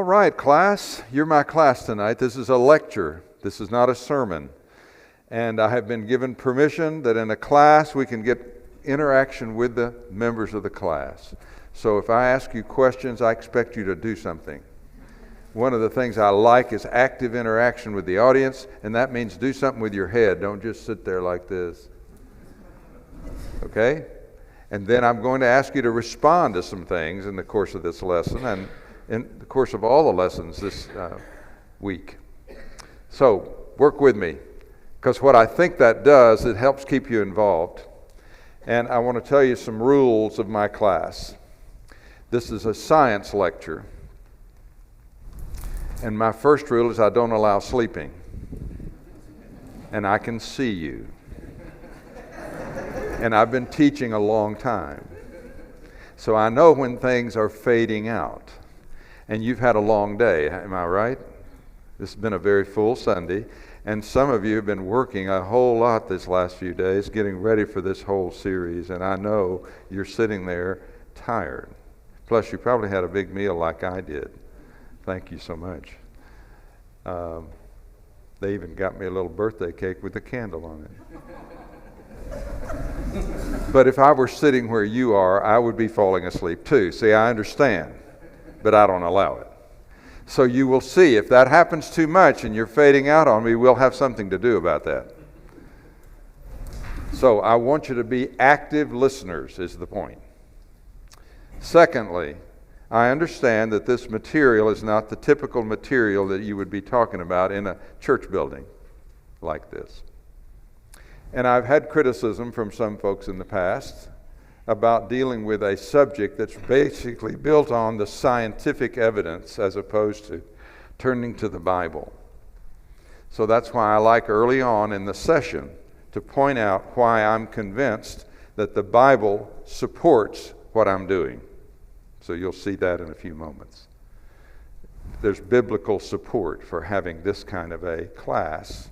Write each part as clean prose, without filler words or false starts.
right, class. You're my class tonight. This is a lecture. This is not a sermon. And I have been given permission that in a class we can get interaction with the members of the class. So if I ask you questions, I expect you to do something. One of the things I like is active interaction with the audience, and that means do something with your head. Don't just sit there like this. Okay? And then I'm going to ask you to respond to some things in the course of this lesson and in the course of all the lessons this week. So work with me, because what I think that does, it helps keep you involved. And I want to tell you some rules of my class. This is a science lecture. And my first rule is I don't allow sleeping. And I can see you. And I've been teaching a long time. So I know when things are fading out. And you've had a long day, am I right? This has been a very full Sunday. And some of you have been working a whole lot this last few days, getting ready for this whole series. And I know you're sitting there tired. Plus, you probably had a big meal like I did. Thank you so much. They even got me a little birthday cake with a candle on it. But if I were sitting where you are, I would be falling asleep too. See, I understand, but I don't allow it. So you will see, if that happens too much and you're fading out on me, we'll have something to do about that. So I want you to be active listeners, is the point. Secondly, I understand that this material is not the typical material that you would be talking about in a church building like this. And I've had criticism from some folks in the past about dealing with a subject that's basically built on the scientific evidence as opposed to turning to the Bible. So that's why I like early on in the session to point out why I'm convinced that the Bible supports what I'm doing. So you'll see that in a few moments. There's biblical support for having this kind of a class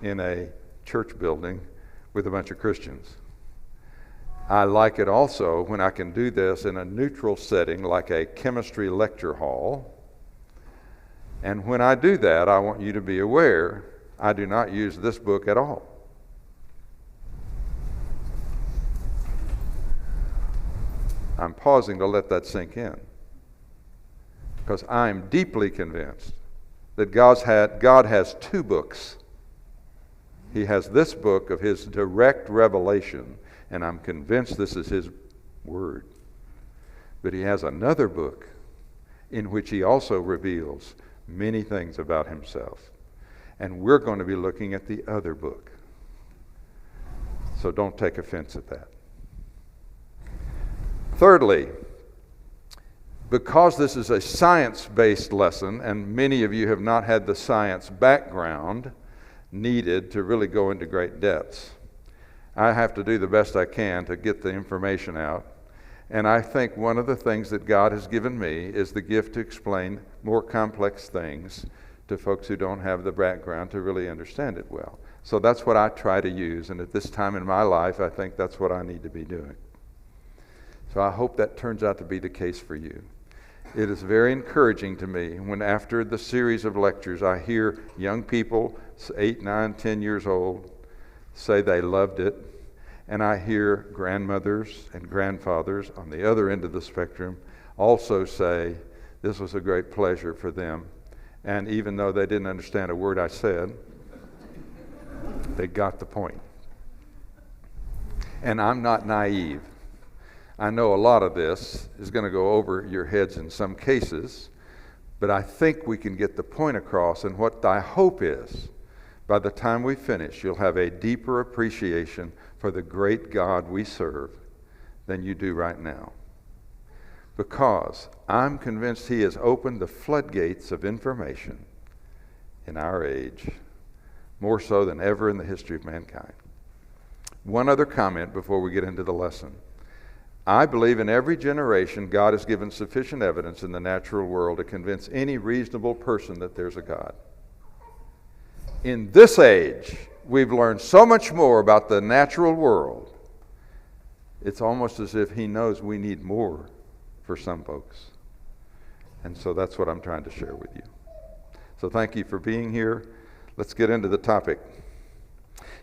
in a church building with a bunch of Christians. I like it also when I can do this in a neutral setting like a chemistry lecture hall. And when I do that, I want you to be aware I do not use this book at all. I'm pausing to let that sink in, because I'm deeply convinced that God has two books. He has this book of his direct revelation, and I'm convinced this is his word. But he has another book in which he also reveals many things about himself. And we're going to be looking at the other book. So don't take offense at that. Thirdly, because this is a science-based lesson, and many of you have not had the science background needed to really go into great depths, I have to do the best I can to get the information out. And I think one of the things that God has given me is the gift to explain more complex things to folks who don't have the background to really understand it well. So that's what I try to use, and at this time in my life, I think that's what I need to be doing. So I hope that turns out to be the case for you. It is very encouraging to me when after the series of lectures I hear young people, 8, 9, 10 years old, say they loved it, and I hear grandmothers and grandfathers on the other end of the spectrum also say this was a great pleasure for them. And even though they didn't understand a word I said, they got the point. And I'm not naive. I know a lot of this is going to go over your heads in some cases, but I think we can get the point across, and what I hope is, by the time we finish, you'll have a deeper appreciation for the great God we serve than you do right now. Because I'm convinced he has opened the floodgates of information in our age, more so than ever in the history of mankind. One other comment before we get into the lesson. I believe in every generation God has given sufficient evidence in the natural world to convince any reasonable person that there's a God. In this age, we've learned so much more about the natural world, it's almost as if he knows we need more for some folks. And so that's what I'm trying to share with you. So thank you for being here. Let's get into the topic.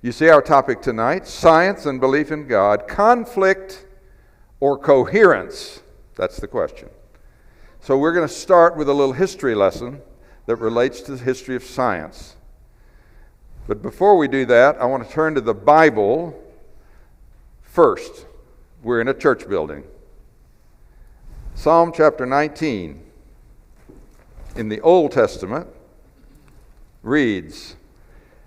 You see our topic tonight, science and belief in God, conflict or coherence? That's the question. So we're going to start with a little history lesson that relates to the history of science. But before we do that, I want to turn to the Bible first. We're in a church building. Psalm chapter 19 in the Old Testament reads,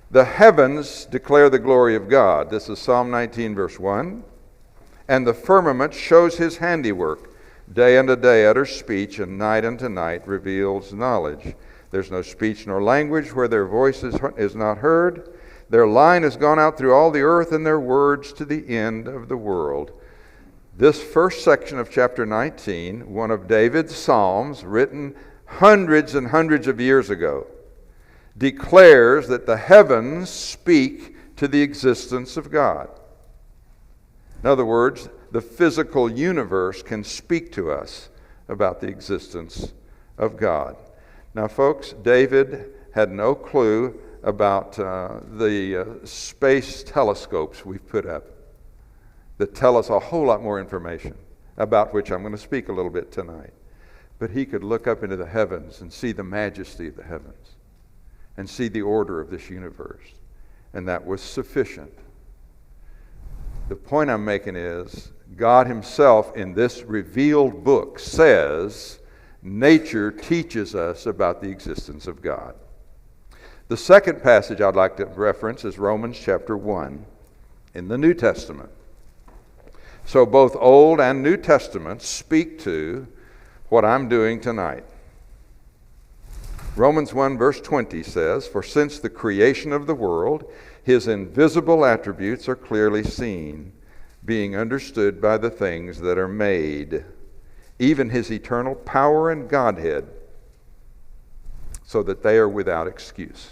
"The heavens declare the glory of God." This is Psalm 19, verse 1. "And the firmament shows his handiwork. Day unto day utters speech, and night unto night reveals knowledge. There's no speech nor language where their voice is not heard. Their line has gone out through all the earth, and their words to the end of the world." This first section of chapter 19, one of David's psalms, written hundreds and hundreds of years ago, declares that the heavens speak to the existence of God. In other words, the physical universe can speak to us about the existence of God. Now, folks, David had no clue about the space telescopes we've put up that tell us a whole lot more information, about which I'm going to speak a little bit tonight. But he could look up into the heavens and see the majesty of the heavens and see the order of this universe, and that was sufficient. The point I'm making is God himself in this revealed book says nature teaches us about the existence of God. The second passage I'd like to reference is Romans chapter 1 in the New Testament. So both Old and New Testaments speak to what I'm doing tonight. Romans 1 verse 20 says, "For since the creation of the world, his invisible attributes are clearly seen, being understood by the things that are made, even his eternal power and Godhead, so that they are without excuse."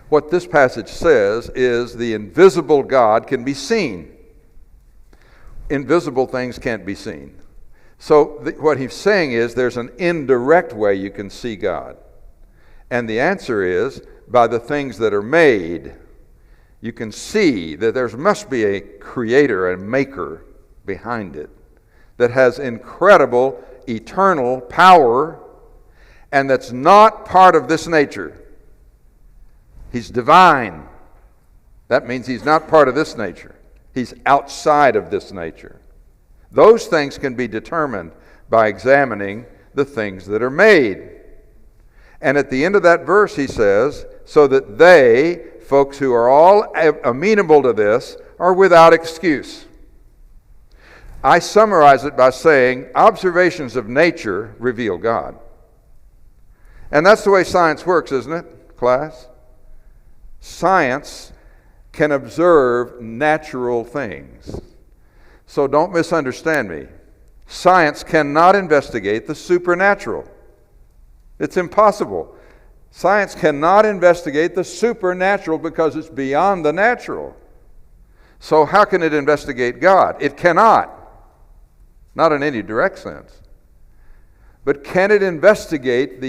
What this passage says is the invisible God can be seen. Invisible things can't be seen. So what he's saying is there's an indirect way you can see God. And the answer is by the things that are made. You can see that there must be a creator, a maker behind it that has incredible eternal power and that's not part of this nature. He's divine. That means he's not part of this nature. He's outside of this nature. Those things can be determined by examining the things that are made. And at the end of that verse he says, so that they, folks who are all amenable to this, are without excuse. I summarize it by saying observations of nature reveal God. And that's the way science works, isn't it, class? Science can observe natural things. So don't misunderstand me. Science cannot investigate the supernatural. It's impossible. Science cannot investigate the supernatural because it's beyond the natural. So how can it investigate God? It cannot. Not in any direct sense. But can it investigate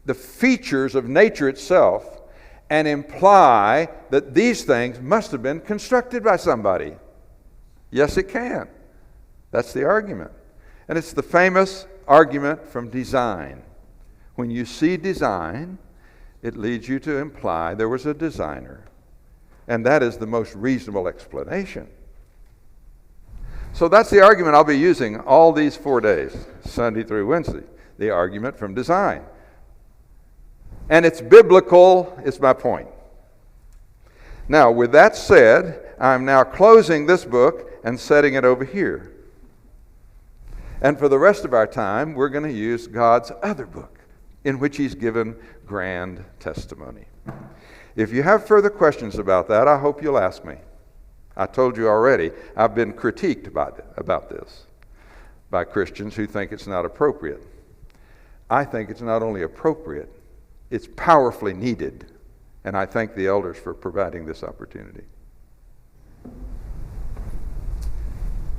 the features of nature itself and imply that these things must have been constructed by somebody? Yes, it can. That's the argument. And it's the famous argument from design. When you see design, it leads you to imply there was a designer. And that is the most reasonable explanation. So that's the argument I'll be using all these 4 days, Sunday through Wednesday. The argument from design. And it's biblical, is my point. Now, with that said, I'm now closing this book and setting it over here. And for the rest of our time, we're going to use God's other book, in which he's given grand testimony. If you have further questions about that, I hope you'll ask me. I told you already, I've been critiqued about this by Christians who think it's not appropriate. I think it's not only appropriate, it's powerfully needed. And I thank the elders for providing this opportunity.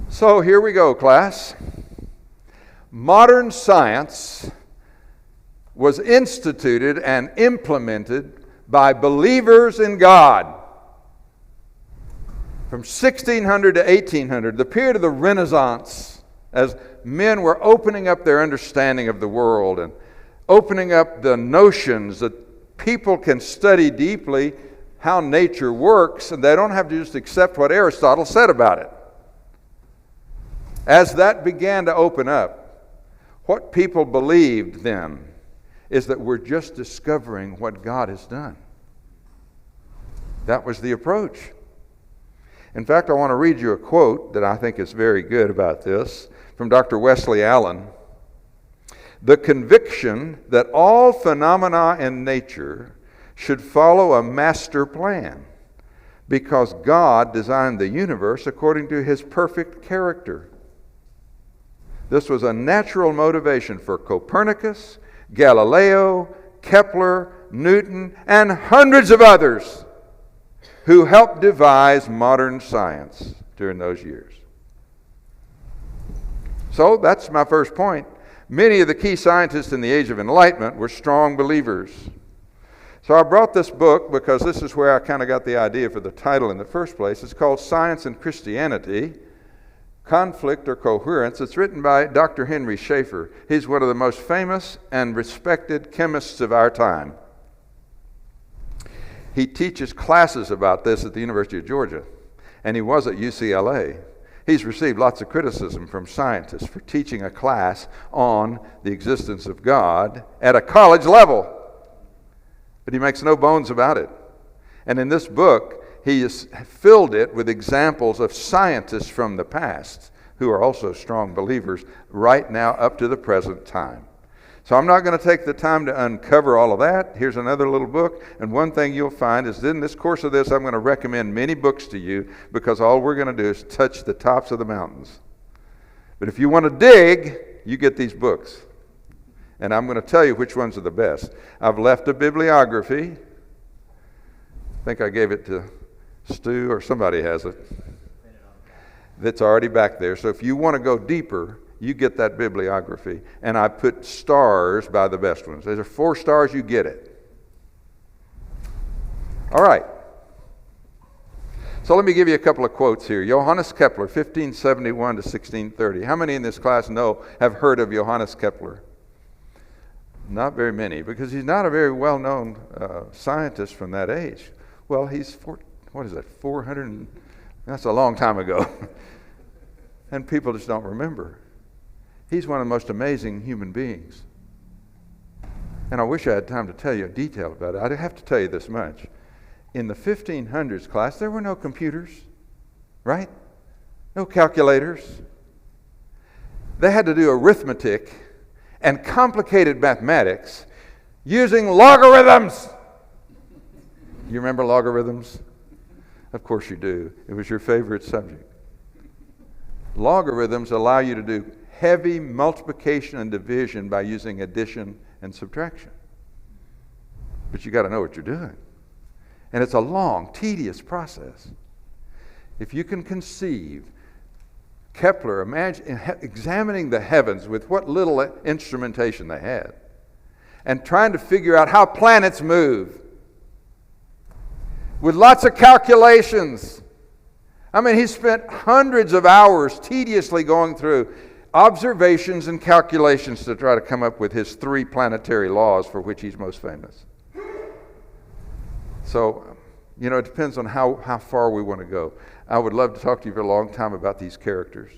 So here we go, class. modern science was instituted and implemented by believers in God. From 1600 to 1800, the period of the Renaissance, as men were opening up their understanding of the world and opening up the notions that people can study deeply how nature works, and they don't have to just accept what Aristotle said about it. As that began to open up, what people believed then is that we're just discovering what God has done. That was the approach. In fact, I want to read you a quote that I think is very good about this from Dr. Wesley Allen. The conviction that all phenomena in nature should follow a master plan because God designed the universe according to his perfect character. This was a natural motivation for Copernicus, Galileo, Kepler, Newton, and hundreds of others who helped devise modern science during those years. So that's my first point. Many of the key scientists in the Age of Enlightenment were strong believers. So I brought this book because this is where I kind of got the idea for the title in the first place. It's called Science and Christianity, Conflict or Coherence. It's written by Dr. Henry Schaeffer. He's one of the most famous and respected chemists of our time. He teaches classes about this at the University of Georgia, and he was at UCLA. He's received lots of criticism from scientists for teaching a class on the existence of God at a college level. But he makes no bones about it. And in this book, he has filled it with examples of scientists from the past who are also strong believers right now up to the present time. So I'm not going to take the time to uncover all of that. Here's another little book. And one thing you'll find is in this course of this, I'm going to recommend many books to you because all we're going to do is touch the tops of the mountains. But if you want to dig, you get these books. And I'm going to tell you which ones are the best. I've left a bibliography. I think I gave it to Stu or somebody has it. That's already back there. So if you want to go deeper, you get that bibliography. And I put stars by the best ones. There's 4 stars, you get it. All right. So let me give you a couple of quotes here. Johannes Kepler, 1571 to 1630. How many in this class have heard of Johannes Kepler? Not very many, because he's not a very well-known scientist from that age. Well, he's 400, that's a long time ago. And people just don't remember. He's one of the most amazing human beings. And I wish I had time to tell you in detail about it. I'd have to tell you this much. In the 1500s class, there were no computers, right? No calculators. They had to do arithmetic and complicated mathematics using logarithms. You remember logarithms? Of course you do. It was your favorite subject. Logarithms allow you to do heavy multiplication and division by using addition and subtraction. But you got to know what you're doing. And it's a long, tedious process. If you can conceive Kepler, imagine examining the heavens with what little instrumentation they had and trying to figure out how planets move with lots of calculations. I mean, he spent hundreds of hours tediously going through observations and calculations to try to come up with his 3 planetary laws for which he's most famous. So, it depends on how far we want to go. I would love to talk to you for a long time about these characters.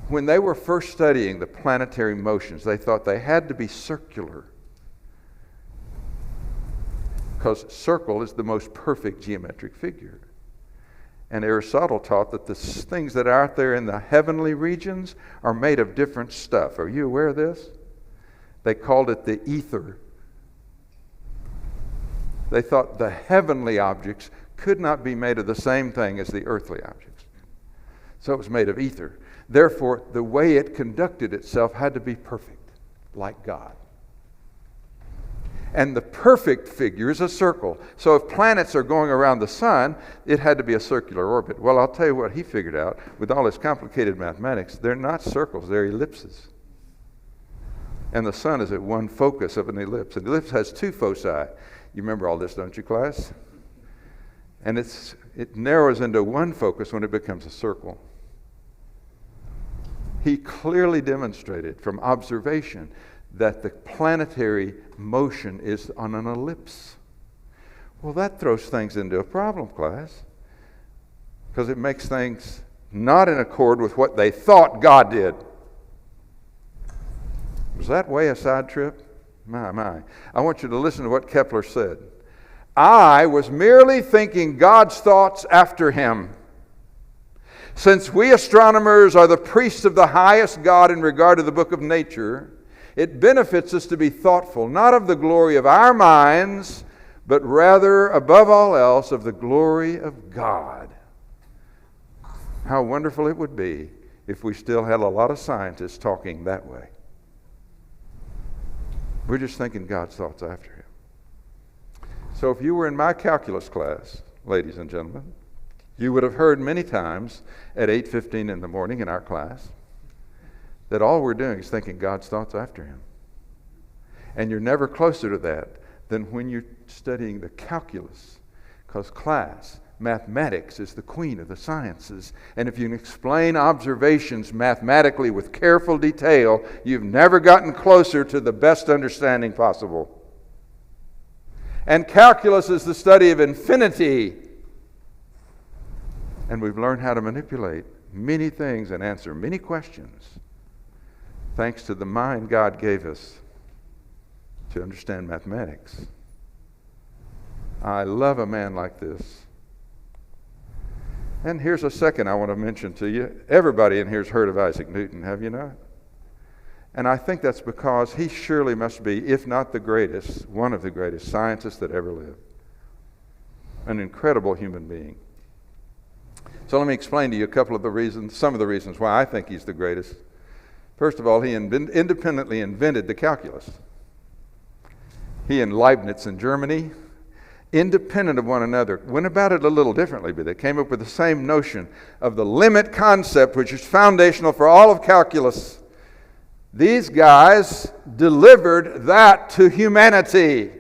When they were first studying the planetary motions, they thought they had to be circular, because circle is the most perfect geometric figure. And Aristotle taught that the things that are out there in the heavenly regions are made of different stuff. Are you aware of this? They called it the ether. They thought the heavenly objects could not be made of the same thing as the earthly objects. So it was made of ether. Therefore, the way it conducted itself had to be perfect, like God. And the perfect figure is a circle. So if planets are going around the sun, it had to be a circular orbit. Well, I'll tell you what he figured out with all his complicated mathematics. They're not circles, they're ellipses. And the sun is at one focus of an ellipse. An ellipse has two foci. You remember all this, don't you, class? And it narrows into one focus when it becomes a circle. He clearly demonstrated from observation that the planetary motion is on an ellipse. Well, that throws things into a problem, class, because it makes things not in accord with what they thought God did. Was that way a side trip? My. I want you to listen to what Kepler said. I was merely thinking God's thoughts after him. Since we astronomers are the priests of the highest God in regard to the book of nature, it benefits us to be thoughtful, not of the glory of our minds, but rather, above all else, of the glory of God. How wonderful it would be if we still had a lot of scientists talking that way. We're just thinking God's thoughts after him. So if you were in my calculus class, ladies and gentlemen, you would have heard many times at 8:15 in the morning in our class that all we're doing is thinking God's thoughts after him. And you're never closer to that than when you're studying the calculus, because class, mathematics is the queen of the sciences. And if you can explain observations mathematically with careful detail, you've never gotten closer to the best understanding possible. And calculus is the study of infinity. And we've learned how to manipulate many things and answer many questions thanks to the mind God gave us to understand mathematics. I love a man like this. And here's a second I want to mention to you. Everybody in here has heard of Isaac Newton, have you not? And I think that's because he surely must be, if not the greatest, one of the greatest scientists that ever lived. An incredible human being. So let me explain to you some of the reasons why I think he's the greatest. First of all, he independently invented the calculus. He and Leibniz in Germany, independent of one another, went about it a little differently, but they came up with the same notion of the limit concept, which is foundational for all of calculus. These guys delivered that to humanity.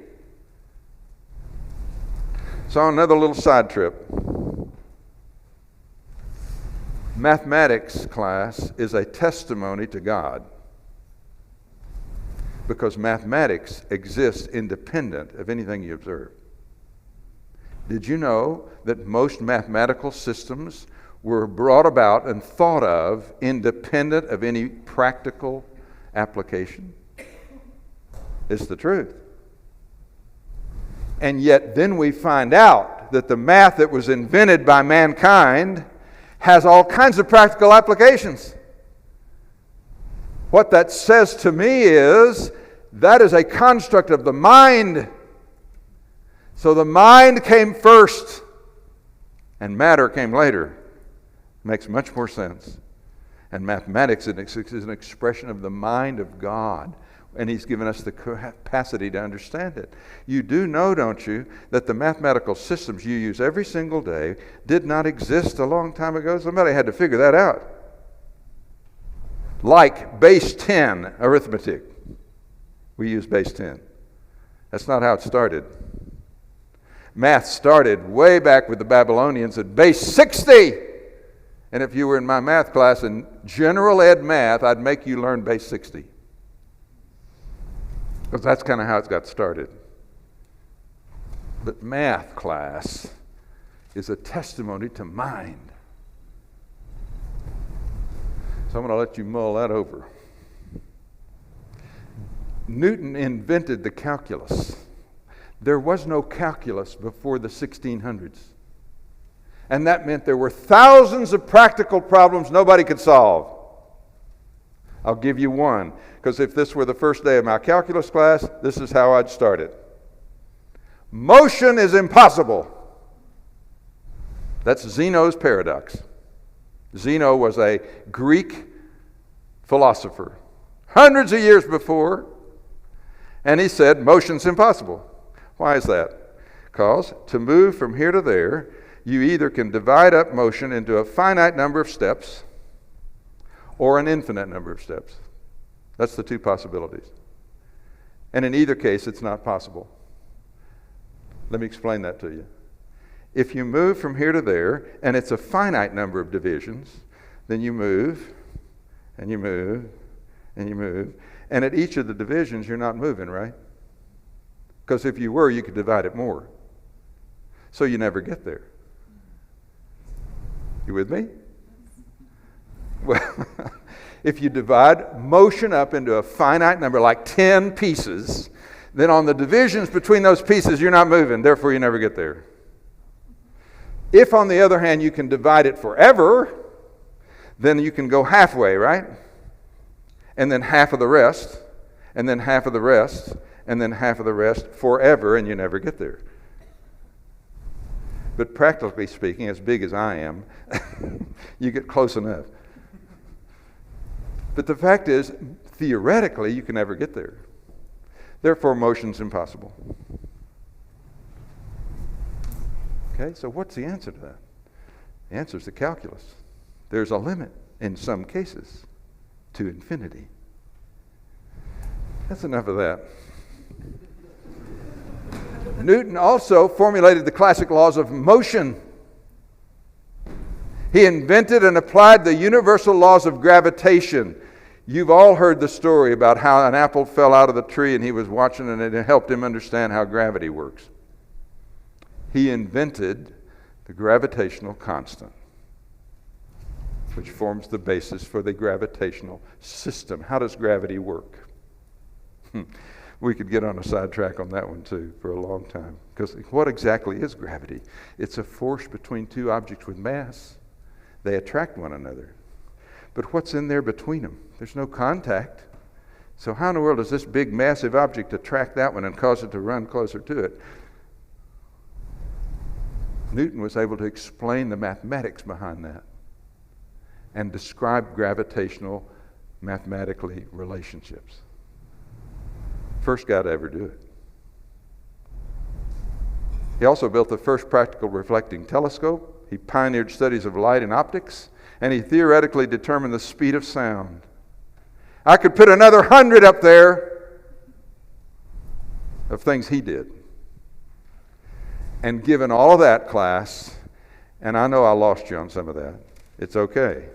So another little side trip. Mathematics class is a testimony to God because mathematics exists independent of anything you observe. Did you know that most mathematical systems were brought about and thought of independent of any practical application? It's the truth. And yet then we find out that the math that was invented by mankind has all kinds of practical applications. What that says to me is that is a construct of the mind. So the mind came first and matter came later. Makes much more sense. And mathematics is an expression of the mind of God. And he's given us the capacity to understand it. You do know, don't you, that the mathematical systems you use every single day did not exist a long time ago? Somebody had to figure that out. Like base 10 arithmetic. We use base 10. That's not how it started. Math started way back with the Babylonians at base 60. And if you were in my math class in general ed math, I'd make you learn base 60. Because that's kind of how it got started. But math class is a testimony to mind. So I'm going to let you mull that over. Newton invented the calculus. There was no calculus before the 1600s. And that meant there were thousands of practical problems nobody could solve. I'll give you one, because if this were the first day of my calculus class, this is how I'd start it. Motion is impossible. That's Zeno's paradox. Zeno was a Greek philosopher, hundreds of years before, And he said, motion's impossible. Why is that? Because to move from here to there, you either can divide up motion into a finite number of steps or an infinite number of steps. That's the two possibilities. And in either case, it's not possible. Let me explain that to you. If you move from here to there, and it's a finite number of divisions, then you move, and you move, and you move. And at each of the divisions, you're not moving, right? Because if you were, you could divide it more. So you never get there. You with me? Well, if you divide motion up into a finite number, like 10 pieces, then on the divisions between those pieces, you're not moving. Therefore, you never get there. If, on the other hand, you can divide it forever, then you can go halfway, right? And then half of the rest, and then half of the rest, and then half of the rest forever, and you never get there. But practically speaking, as big as I am, you get close enough. But the fact is, theoretically, you can never get there. Therefore, motion's impossible. Okay, so what's the answer to that? The answer is the calculus. There's a limit, in some cases, to infinity. That's enough of that. Newton also formulated the classic laws of motion. He invented and applied the universal laws of gravitation. You've all heard the story about how an apple fell out of the tree and he was watching and it helped him understand how gravity works. He invented the gravitational constant, which forms the basis for the gravitational system. How does gravity work? We could get on a sidetrack on that one too for a long time. Because what exactly is gravity? It's a force between two objects with mass. They attract one another. But what's in there between them? There's no contact. So how in the world does this big massive object attract that one and cause it to run closer to it? Newton was able to explain the mathematics behind that and describe gravitational mathematically relationships. First guy to ever do it. He also built the first practical reflecting telescope. He pioneered studies of light and optics, and he theoretically determined the speed of sound. I could put another 100 up there of things he did. And given all of that, class, and I know I lost you on some of that, it's okay.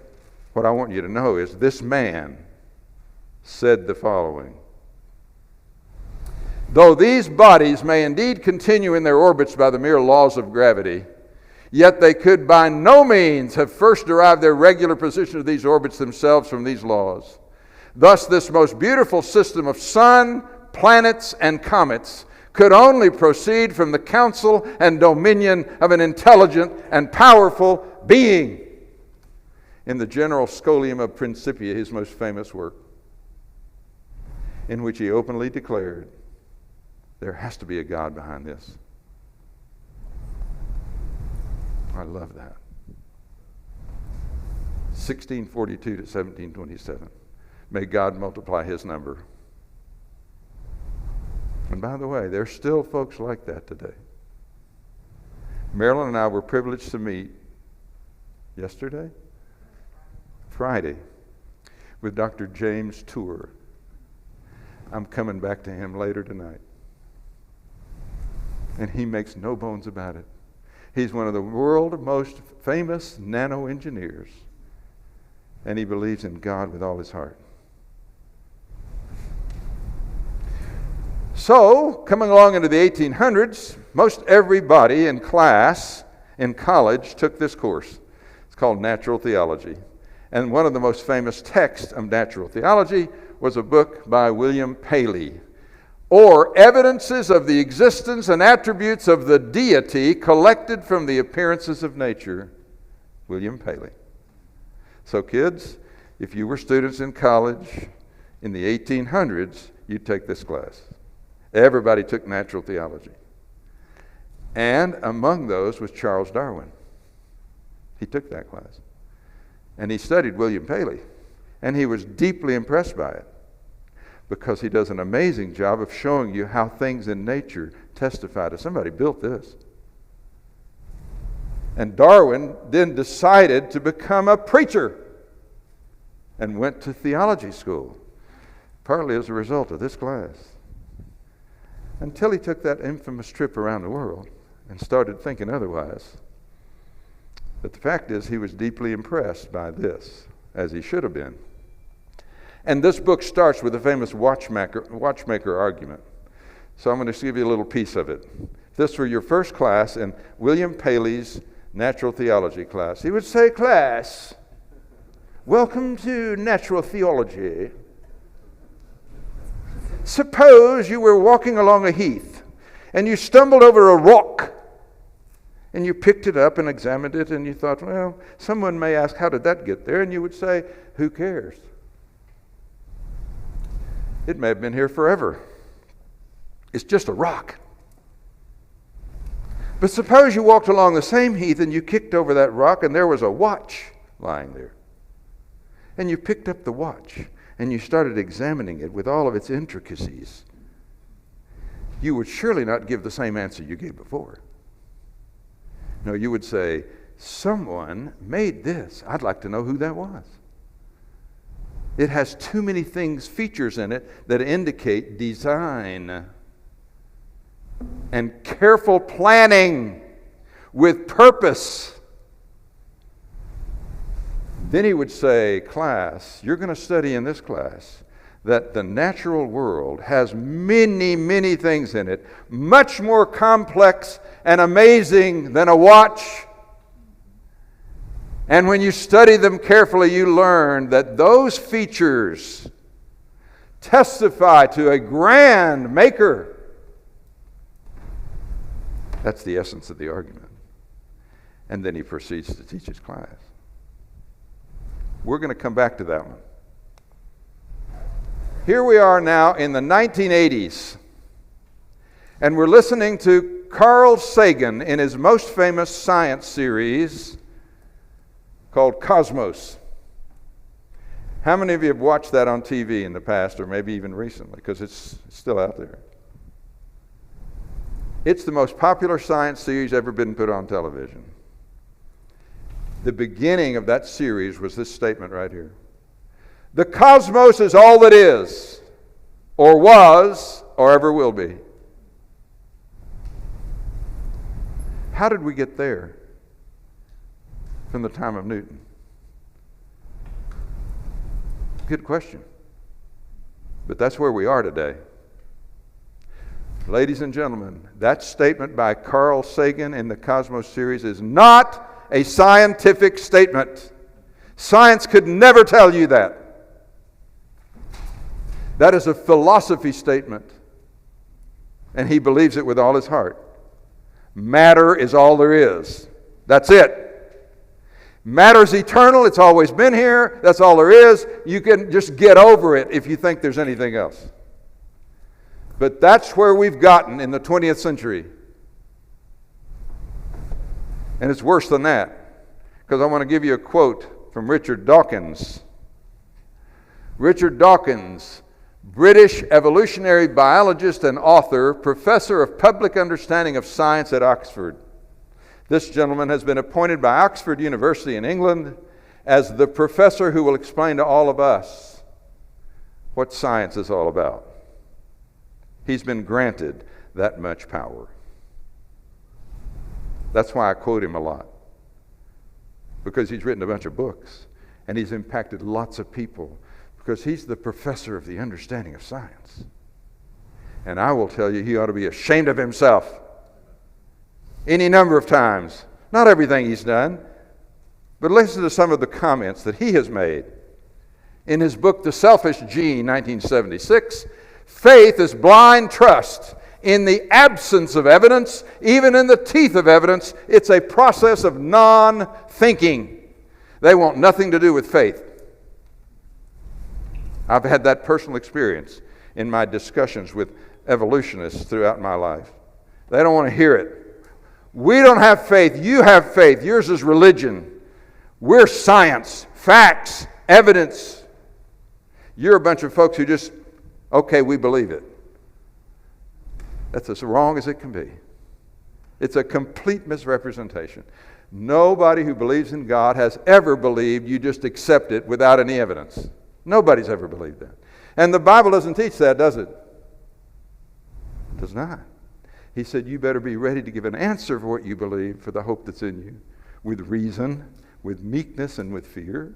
What I want you to know is this man said the following: though these bodies may indeed continue in their orbits by the mere laws of gravity, yet they could by no means have first derived their regular position of these orbits themselves from these laws. Thus, this most beautiful system of sun, planets, and comets could only proceed from the counsel and dominion of an intelligent and powerful being. In the General Scholium of Principia, his most famous work, in which he openly declared, there has to be a God behind this. I love that. 1642 to 1727. May God multiply his number. And by the way, there's still folks like that today. Marilyn and I were privileged to meet yesterday? Friday, with Dr. James Tour. I'm coming back to him later tonight. And he makes no bones about it. He's one of the world's most famous nano engineers. And he believes in God with all his heart. So, coming along into the 1800s, most everybody in class, in college, took this course. It's called Natural Theology. And one of the most famous texts of natural theology was a book by William Paley, or Evidences of the Existence and Attributes of the Deity Collected from the Appearances of Nature, William Paley. So kids, if you were students in college in the 1800s, you'd take this class. Everybody took natural theology. And among those was Charles Darwin. He took that class. And he studied William Paley. And he was deeply impressed by it. because he does an amazing job of showing you how things in nature testify to somebody built this. And Darwin then decided to become a preacher and went to theology school, partly as a result of this class, until he took that infamous trip around the world and started thinking otherwise. But the fact is, he was deeply impressed by this, as he should have been. And this book starts with the famous watchmaker argument. So I'm going to give you a little piece of it. If this were your first class in William Paley's natural theology class, he would say, "Class, welcome to natural theology. Suppose you were walking along a heath and you stumbled over a rock and you picked it up and examined it and you thought, well, someone may ask, how did that get there? And you would say, who cares? It may have been here forever. It's just a rock. But suppose you walked along the same heath and you kicked over that rock and there was a watch lying there. And you picked up the watch and you started examining it with all of its intricacies. You would surely not give the same answer you gave before. No, you would say, someone made this. I'd like to know who that was. It has too many features in it that indicate design and careful planning with purpose. Then he would say, class, you're going to study in this class that the natural world has many, many things in it, much more complex and amazing than a watch. And when you study them carefully, you learn that those features testify to a grand maker. That's the essence of the argument. And then he proceeds to teach his class. We're going to come back to that one. Here we are now in the 1980s, and we're listening to Carl Sagan in his most famous science series called Cosmos. How many of you have watched that on TV in the past, or maybe even recently, because it's still out there? It's the most popular science series ever been put on television. The beginning of that series was this statement right here. The cosmos is all that is, or was, or ever will be. How did we get there from the time of Newton? Good question. But that's where we are today. Ladies and gentlemen, that statement by Carl Sagan in the Cosmos series is not a scientific statement. Science could never tell you that. That is a philosophy statement, and he believes it with all his heart. Matter is all there is. That's it. Matter is eternal. It's always been here. That's all there is. You can just get over it if you think there's anything else. But that's where we've gotten in the 20th century. And it's worse than that, because I want to give you a quote from Richard Dawkins. Richard Dawkins, British evolutionary biologist and author, professor of public understanding of science at Oxford. This gentleman has been appointed by Oxford University in England as the professor who will explain to all of us what science is all about. He's been granted that much power. That's why I quote him a lot, because he's written a bunch of books and he's impacted lots of people, because he's the professor of the understanding of science. And I will tell you, he ought to be ashamed of himself any number of times. Not everything he's done, but listen to some of the comments that he has made. In his book, The Selfish Gene, 1976, faith is blind trust in the absence of evidence, even in the teeth of evidence. It's a process of non-thinking. They want nothing to do with faith. I've had that personal experience in my discussions with evolutionists throughout my life. They don't want to hear it. We don't have faith. You have faith. Yours is religion. We're science, facts, evidence. You're a bunch of folks who just Okay, we believe it. That's as wrong as it can be. It's a complete misrepresentation. Nobody who believes in God has ever believed you just accept it without any evidence. Nobody's ever believed that. And the Bible doesn't teach that, does it? It does not. He said you better be ready to give an answer for what you believe, for the hope that's in you, with reason, with meekness, and with fear.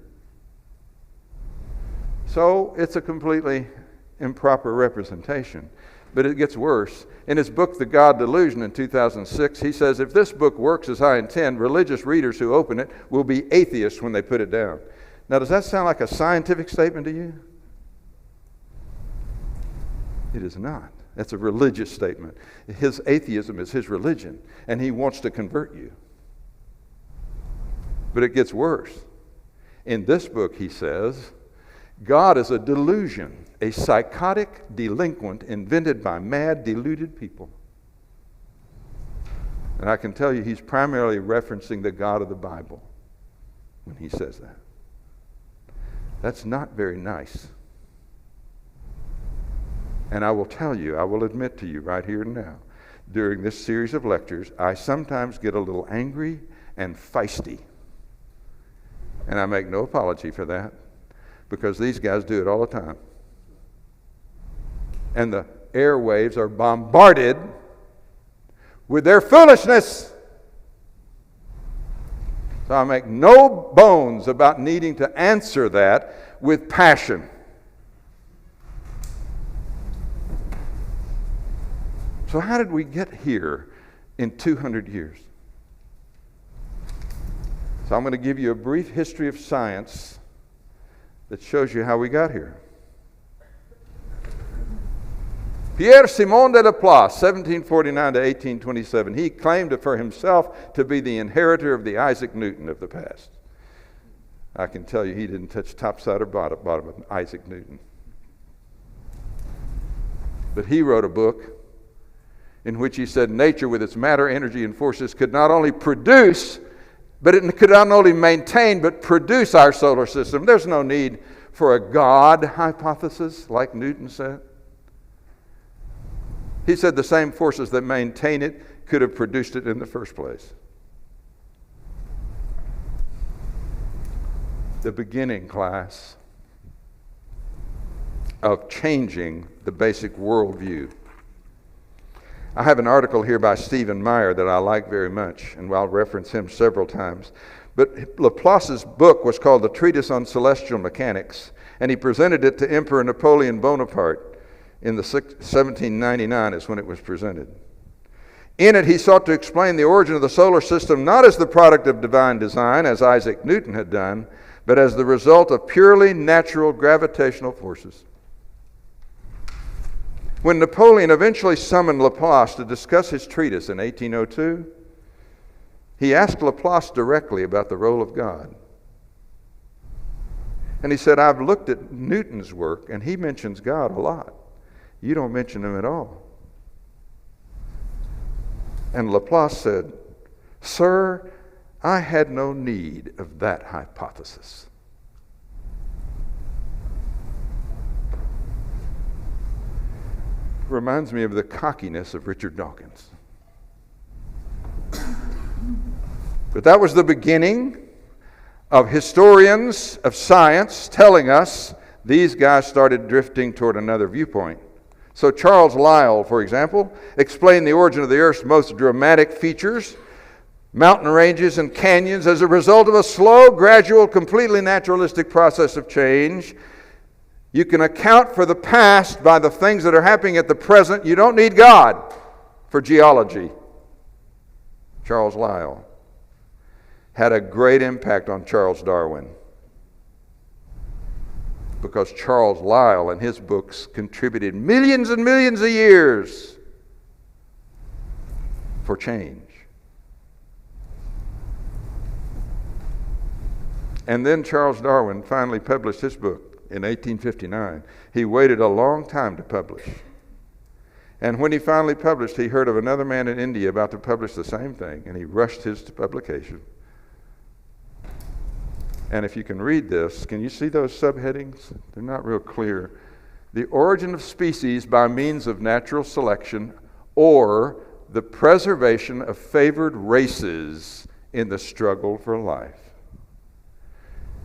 So it's a completely improper representation. But it gets worse. In his book, The God Delusion, in 2006, he says, if this book works as I intend, religious readers who open it will be atheists when they put it down. Now, does that sound like a scientific statement to you? It is not. That's a religious statement. His atheism is his religion, and he wants to convert you. But it gets worse. In this book, he says, God is a delusion, a psychotic delinquent invented by mad, deluded people. And I can tell you he's primarily referencing the God of the Bible when he says that. That's not very nice. And I will tell you, I will admit to you right here and now, during this series of lectures, I sometimes get a little angry and feisty. And I make no apology for that, because these guys do it all the time. And the airwaves are bombarded with their foolishness. So I make no bones about needing to answer that with passion. So how did we get here in 200 years? So I'm going to give you a brief history of science that shows you how we got here. Pierre Simon de Laplace, 1749 to 1827, he claimed for himself to be the inheritor of the Isaac Newton of the past. I can tell you he didn't touch topside or bottom of Isaac Newton. But he wrote a book in which he said nature with its matter, energy, and forces could not only produce, but it could not only maintain, but produce our solar system. There's no need for a God hypothesis, like Newton said. He said the same forces that maintain it could have produced it in the first place. The beginning, class, of changing the basic worldview. I have an article here by Stephen Meyer that I like very much, and I'll reference him several times. But Laplace's book was called The Treatise on Celestial Mechanics, and he presented it to Emperor Napoleon Bonaparte in 1799 is when it was presented. In it, he sought to explain the origin of the solar system not as the product of divine design, as Isaac Newton had done, but as the result of purely natural gravitational forces. When Napoleon eventually summoned Laplace to discuss his treatise in 1802, he asked Laplace directly about the role of God. And he said, I've looked at Newton's work, and he mentions God a lot. You don't mention him at all. And Laplace said, Sir, I had no need of that hypothesis. Reminds me of the cockiness of Richard Dawkins. But that was the beginning of historians of science telling us these guys started drifting toward another viewpoint. So Charles Lyell, for example, explained the origin of the Earth's most dramatic features, mountain ranges and canyons, as a result of a slow, gradual, completely naturalistic process of change. You can account for the past by the things that are happening at the present. You don't need God for geology. Charles Lyell had a great impact on Charles Darwin, because Charles Lyell and his books contributed millions and millions of years for change. And then Charles Darwin finally published his book in 1859. He waited a long time to publish. And when he finally published, he heard of another man in India about to publish the same thing, and he rushed his to publication. And if you can read this, can you see those subheadings? They're not real clear. the origin of species by means of natural selection, or the preservation of favored races in the struggle for life.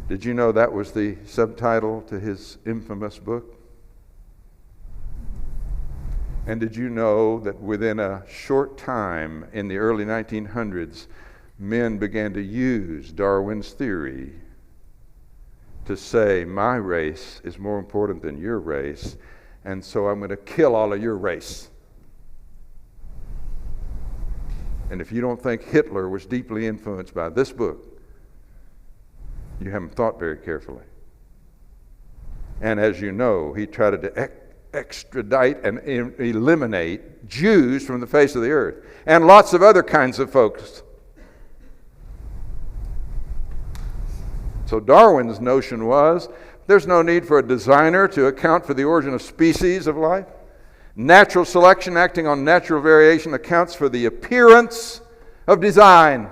Did you know that was the subtitle to his infamous book? And did you know that within a short time in the early 1900s, men began to use Darwin's theory to say, my race is more important than your race, and so I'm going to kill all of your race. And if you don't think Hitler was deeply influenced by this book, you haven't thought very carefully. And as you know, he tried to extradite and eliminate Jews from the face of the earth, and lots of other kinds of folks. So Darwin's notion was, there's no need for a designer to account for the origin of species of life. Natural selection acting on natural variation accounts for the appearance of design.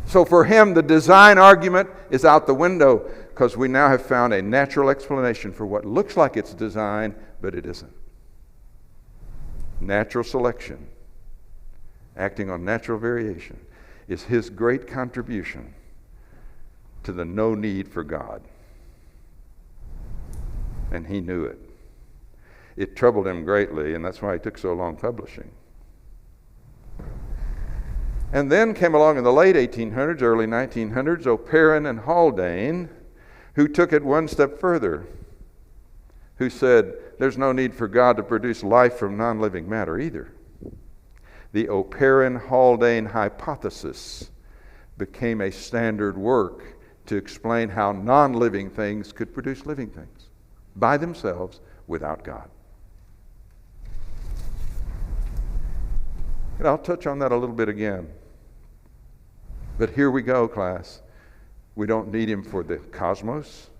So for him, the design argument is out the window, because we now have found a natural explanation for what looks like it's design, but it isn't. Natural selection, acting on natural variation, is his great contribution to the no need for God. And he knew it. It troubled him greatly, and that's why he took so long publishing. And then came along in the late 1800s, early 1900s, Coherence and Haldane, who took it one step further, who said, there's no need for God to produce life from non-living matter either. The Coherence-Haldane hypothesis became a standard work to explain how non-living things could produce living things by themselves without God. And I'll touch on that a little bit again. But here we go, class. We don't need him for the cosmos.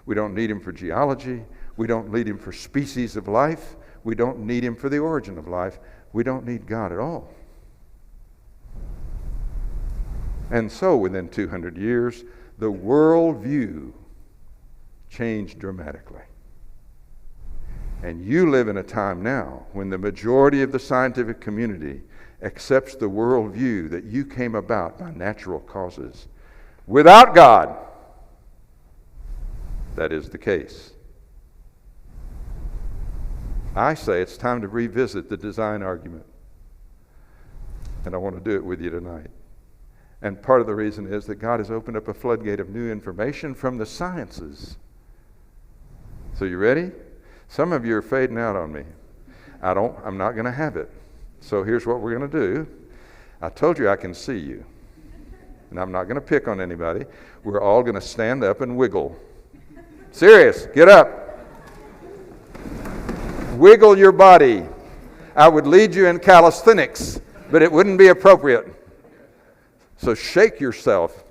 We don't need him for geology. We don't need him for species of life. We don't need him for the origin of life. We don't need God at all. And so within 200 years, the worldview changed dramatically. And you live in a time now when the majority of the scientific community accepts the worldview that you came about by natural causes. Without God, that is the case. I say it's time to revisit the design argument. And I want to do it with you tonight. And part of the reason is that God has opened up a floodgate of new information from the sciences. So you ready? Some of you are fading out on me. I'm not going to have it. So here's what we're going to do. I told you I can see you. And I'm not going to pick on anybody. We're all going to stand up and wiggle. Serious, get up. Wiggle your body. I would lead you in calisthenics, but it wouldn't be appropriate. So shake yourself.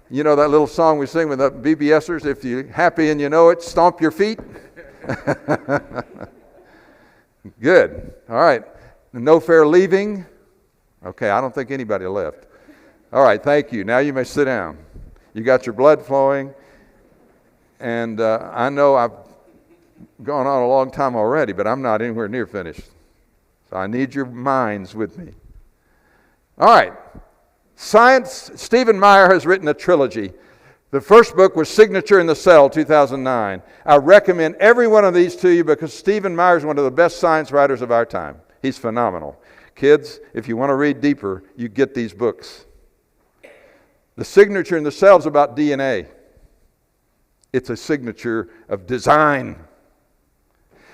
You know that little song we sing with the BBSers, if you're happy and you know it, stomp your feet? Good. All right. No fair leaving. Okay, I don't think anybody left. All right, thank you. Now you may sit down. You got your blood flowing. And I know I've gone on a long time already, but I'm not anywhere near finished. So I need your minds with me. All right. Science, Stephen Meyer has written a trilogy. The first book was Signature in the Cell, 2009. I recommend every one of these to you because Stephen Meyer is one of the best science writers of our time. He's phenomenal. Kids, if you want to read deeper, you get these books. The Signature in the Cell is about DNA. It's a signature of design.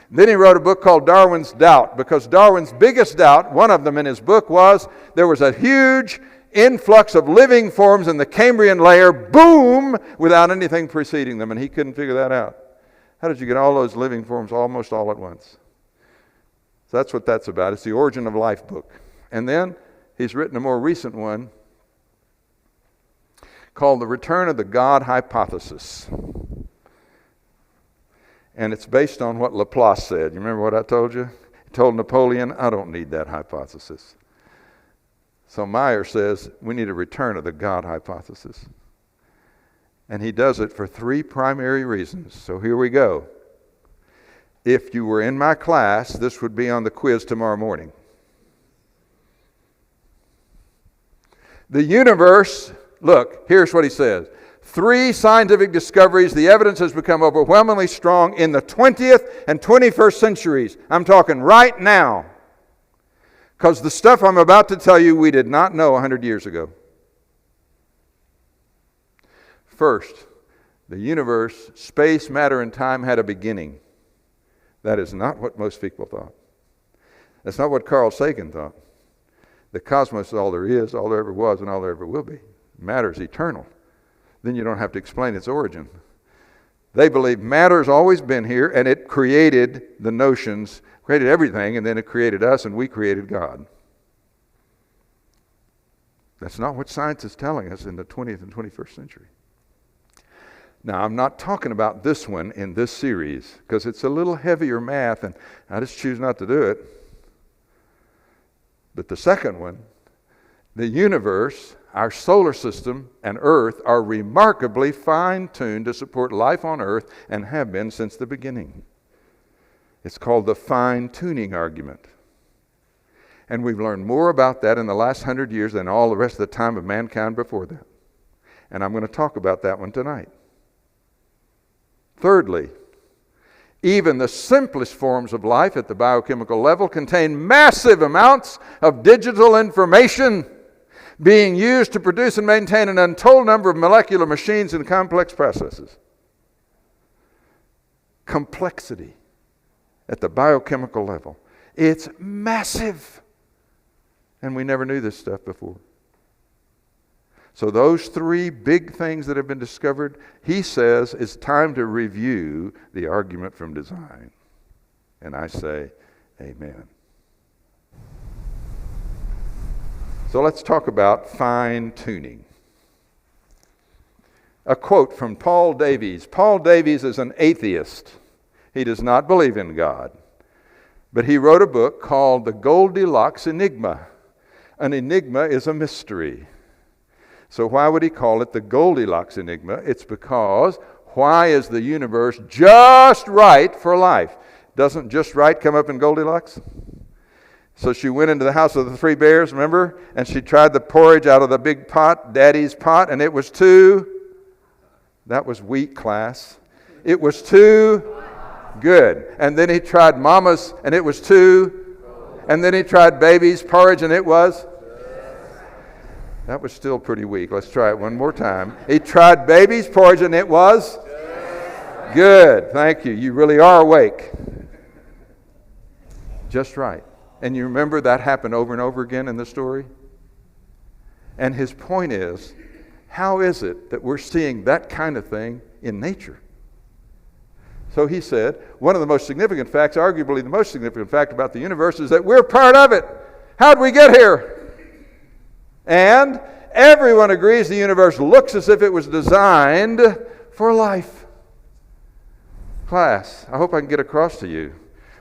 Then he wrote a book called Darwin's Doubt, because Darwin's biggest doubt, one of them in his book, was there was a huge influx of living forms in the Cambrian layer, boom, without anything preceding them, and he couldn't figure that out. How did you get all those living forms almost all at once? So that's what that's about. It's the Origin of Life book. And then he's written a more recent one called The Return of the God Hypothesis. And it's based on what Laplace said. You remember what I told you? He told Napoleon, I don't need that hypothesis. So Meyer says we need a return of the God hypothesis. And he does it for three primary reasons. So here we go. If you were in my class, this would be on the quiz tomorrow morning. The universe, look, here's what he says. 3 scientific discoveries. The evidence has become overwhelmingly strong in the 20th and 21st centuries. I'm talking right now. Because the stuff I'm about to tell you, we did not know 100 years ago. First, the universe, space, matter, and time had a beginning. That is not what most people thought. That's not what Carl Sagan thought. The cosmos is all there is, all there ever was, and all there ever will be. Matter is eternal. Then you don't have to explain its origin. They believe matter has always been here, and it created the notions, created everything, and then it created us, and we created God. That's not what science is telling us in the 20th and 21st century. Now, I'm not talking about this one in this series, because it's a little heavier math, and I just choose not to do it. But the second one, the universe, our solar system, and Earth are remarkably fine-tuned to support life on Earth and have been since the beginning. It's called the fine-tuning argument. And we've learned more about that in the last 100 years than all the rest of the time of mankind before that. And I'm going to talk about that one tonight. Thirdly, even the simplest forms of life at the biochemical level contain massive amounts of digital information being used to produce and maintain an untold number of molecular machines and complex processes. Complexity at the biochemical level. It's massive. And we never knew this stuff before. So those 3 big things that have been discovered, he says it's time to review the argument from design. And I say, amen. So let's talk about fine-tuning. A quote from Paul Davies. Paul Davies is an atheist. He does not believe in God. But he wrote a book called The Goldilocks Enigma. An enigma is a mystery. So why would he call it the Goldilocks Enigma? It's because why is the universe just right for life? Doesn't just right come up in Goldilocks? So she went into the house of the 3 bears, remember? And she tried the porridge out of the big pot, Daddy's pot, and it was too, that was weak, class. It was too good. And then he tried Mama's, and it was too, and then he tried Baby's porridge, and it was, that was still pretty weak. Let's try it one more time. He tried Baby's porridge, and it was good. Thank you. You really are awake. Just right. And you remember that happened over and over again in the story? And his point is, how is it that we're seeing that kind of thing in nature? So he said, one of the most significant facts, arguably the most significant fact about the universe, is that we're part of it. How'd we get here? And everyone agrees the universe looks as if it was designed for life. Class, I hope I can get across to you.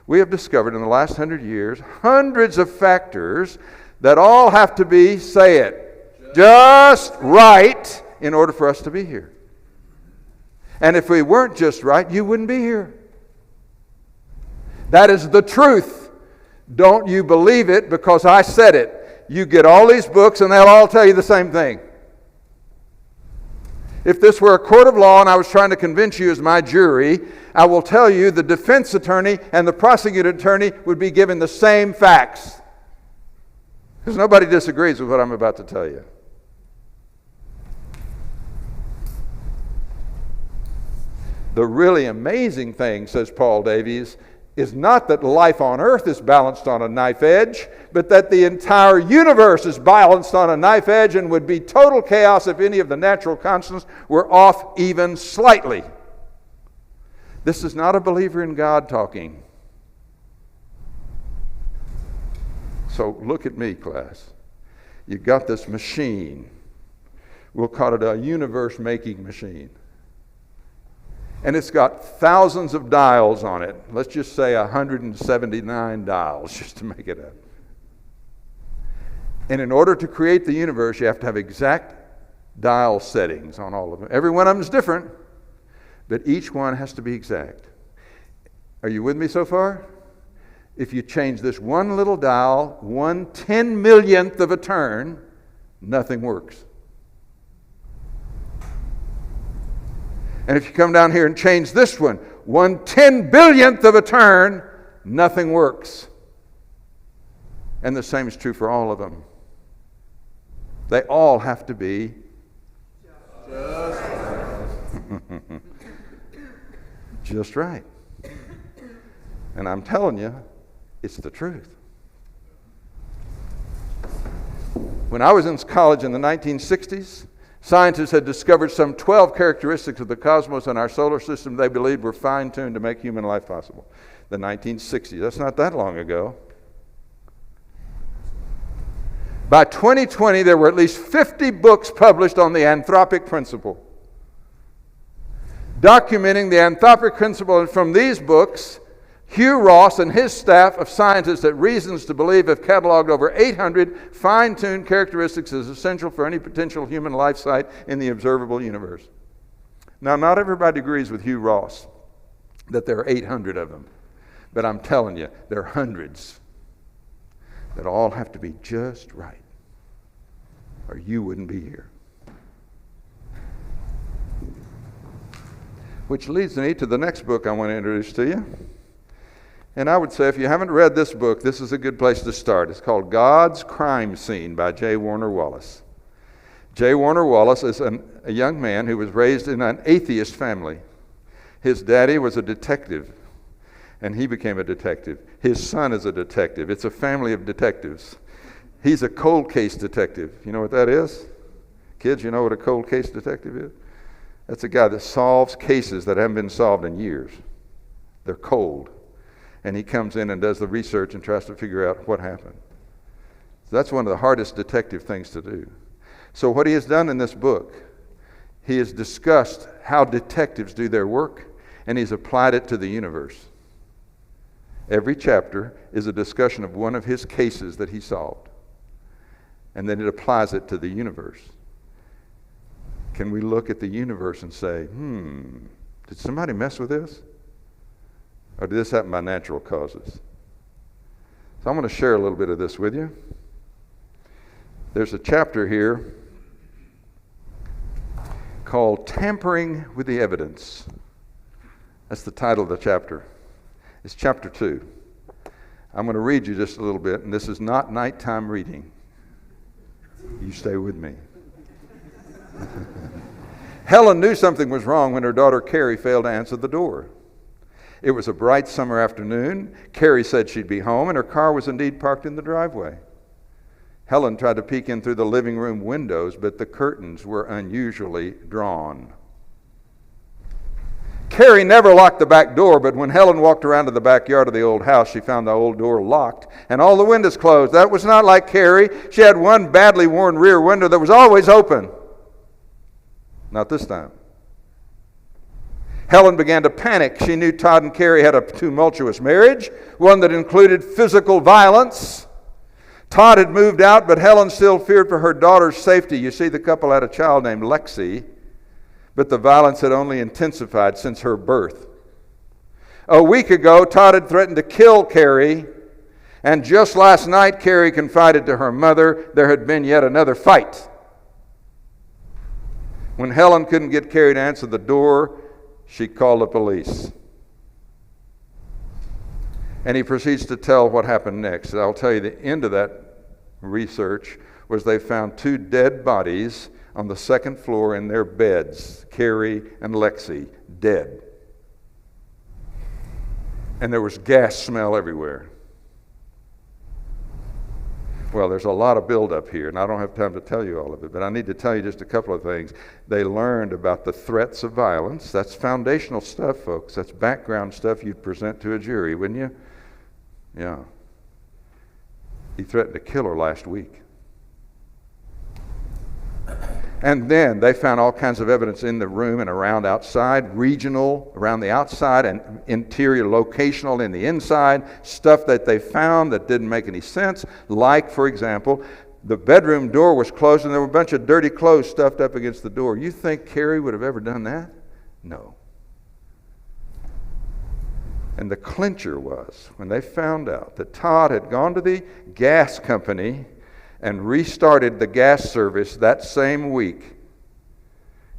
We have discovered in the last 100 years hundreds of factors that all have to be, say it, just right in order for us to be here. And if we weren't just right, you wouldn't be here. That is the truth. Don't you believe it because I said it. You get all these books and they'll all tell you the same thing. If this were a court of law and I was trying to convince you as my jury, I will tell you the defense attorney and the prosecuting attorney would be given the same facts. Because nobody disagrees with what I'm about to tell you. The really amazing thing, says Paul Davies, is not that life on earth is balanced on a knife edge, but that the entire universe is balanced on a knife edge and would be total chaos if any of the natural constants were off even slightly. This is not a believer in God talking. So look at me, class. You've got this machine. We'll call it a universe-making machine. And it's got thousands of dials on it. Let's just say 179 dials, just to make it up. And in order to create the universe, you have to have exact dial settings on all of them. Every one of them is different, but each one has to be exact. Are you with me so far? If you change this one little dial 1/10,000,000th of a turn, nothing works. And if you come down here and change this one 1/10,000,000th of a turn, nothing works. And the same is true for all of them. They all have to be just right. Just right. And I'm telling you, it's the truth. When I was in college in the 1960s, scientists had discovered some 12 characteristics of the cosmos and our solar system they believed were fine-tuned to make human life possible. The 1960s, that's not that long ago. By 2020, there were at least 50 books published on the anthropic principle. Documenting the anthropic principle, and from these books, Hugh Ross and his staff of scientists at Reasons to Believe have cataloged over 800 fine-tuned characteristics as essential for any potential human life site in the observable universe. Now, not everybody agrees with Hugh Ross that there are 800 of them, but I'm telling you, there are hundreds that all have to be just right, or you wouldn't be here. Which leads me to the next book I want to introduce to you. And I would say if you haven't read this book, this is a good place to start. It's called God's Crime Scene by J. Warner Wallace. J. Warner Wallace is a young man who was raised in an atheist family. His daddy was a detective, and he became a detective. His son is a detective. It's a family of detectives. He's a cold case detective. You know what that is? Kids, you know what a cold case detective is? That's a guy that solves cases that haven't been solved in years. They're cold. And he comes in and does the research and tries to figure out what happened. So that's one of the hardest detective things to do. So what he has done in this book, he has discussed how detectives do their work, and he's applied it to the universe. Every chapter is a discussion of one of his cases that he solved. And then it applies it to the universe. Can we look at the universe and say, did somebody mess with this? Or did this happen by natural causes? So I'm going to share a little bit of this with you. There's a chapter here called Tampering with the Evidence. That's the title of the chapter. It's chapter 2. I'm going to read you just a little bit, and this is not nighttime reading. You stay with me. Helen knew something was wrong when her daughter Carrie failed to answer the door. It was a bright summer afternoon. Carrie said she'd be home, and her car was indeed parked in the driveway. Helen tried to peek in through the living room windows, but the curtains were unusually drawn. Carrie never locked the back door, but when Helen walked around to the backyard of the old house, she found the old door locked and all the windows closed. That was not like Carrie. She had one badly worn rear window that was always open. Not this time. Helen began to panic. She knew Todd and Carrie had a tumultuous marriage, one that included physical violence. Todd had moved out, but Helen still feared for her daughter's safety. You see, the couple had a child named Lexi, but the violence had only intensified since her birth. A week ago, Todd had threatened to kill Carrie, and just last night, Carrie confided to her mother there had been yet another fight. When Helen couldn't get Carrie to answer the door, she called the police. And he proceeds to tell what happened next. I'll tell you the end of that research was they found 2 dead bodies on the 2nd floor in their beds, Carrie and Lexi, dead. And there was gas smell everywhere. Well, there's a lot of buildup here, and I don't have time to tell you all of it, but I need to tell you just a couple of things. They learned about the threats of violence. That's foundational stuff, folks. That's background stuff you'd present to a jury, wouldn't you? Yeah. He threatened to kill her last week. And then they found all kinds of evidence in the room and around outside, regional around the outside and interior locational in the inside, stuff that they found that didn't make any sense, like, for example, The bedroom door was closed, and there were a bunch of dirty clothes stuffed up against the door. You think Carrie would have ever done that? No. And the clincher was when they found out that Todd had gone to the gas company and restarted the gas service that same week,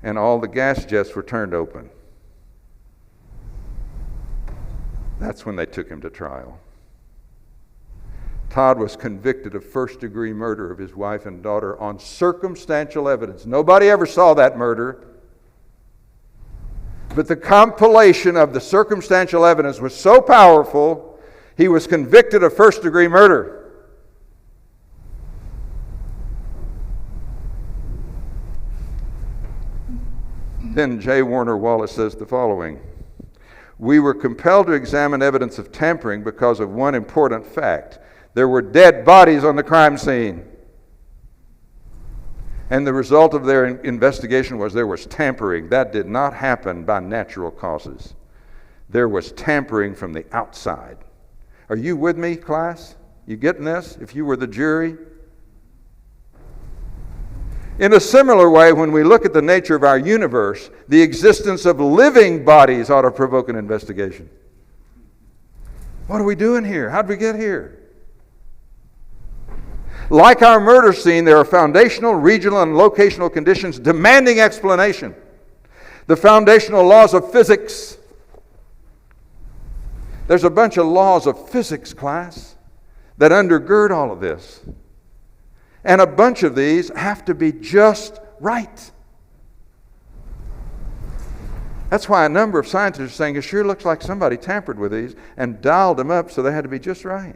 and all the gas jets were turned open. That's when they took him to trial. Todd was convicted of first-degree murder of his wife and daughter on circumstantial evidence. Nobody ever saw that murder. But the compilation of the circumstantial evidence was so powerful, he was convicted of first-degree murder. Then J. Warner Wallace says the following: "We were compelled to examine evidence of tampering because of one important fact. There were dead bodies on the crime scene. And the result of their investigation was there was tampering. That did not happen by natural causes. There was tampering from the outside." Are you with me, class? You getting this? If you were the jury? In a similar way, when we look at the nature of our universe, the existence of living bodies ought to provoke an investigation. What are we doing here? How did we get here? Like our murder scene, there are foundational, regional, and locational conditions demanding explanation. The foundational laws of physics. There's a bunch of laws of physics, class, that undergird all of this. And a bunch of these have to be just right. That's why a number of scientists are saying it sure looks like somebody tampered with these and dialed them up so they had to be just right.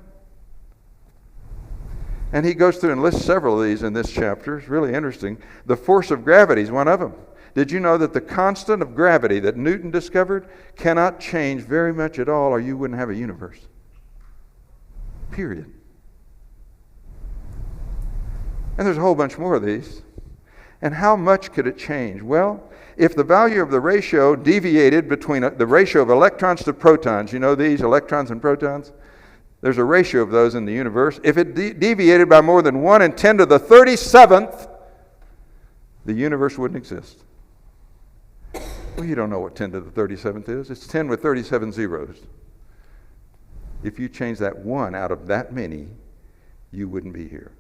And he goes through and lists several of these in this chapter. It's really interesting. The force of gravity is one of them. Did you know that the constant of gravity that Newton discovered cannot change very much at all, or you wouldn't have a universe? Period. And there's a whole bunch more of these. And how much could it change? Well, if the value of the ratio deviated between the ratio of electrons to protons, you know these, electrons and protons? There's a ratio of those in the universe. If it deviated by more than 1 in 10 to the 37th, the universe wouldn't exist. Well, you don't know what 10 to the 37th is. It's 10 with 37 zeros. If you change that 1 out of that many, you wouldn't be here.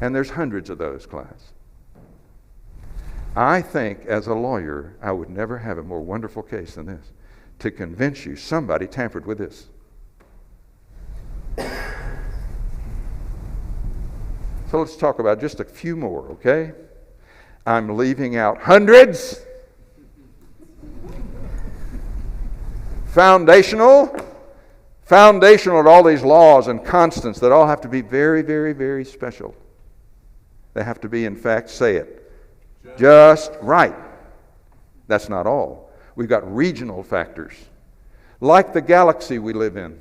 And there's hundreds of those, class. I think as a lawyer, I would never have a more wonderful case than this, to convince you somebody tampered with this. So let's talk about just a few more, okay? I'm leaving out hundreds. Foundational to all these laws and constants that all have to be very, very, very special. They have to be, in fact, say it, just right. That's not all. We've got regional factors, like the galaxy we live in.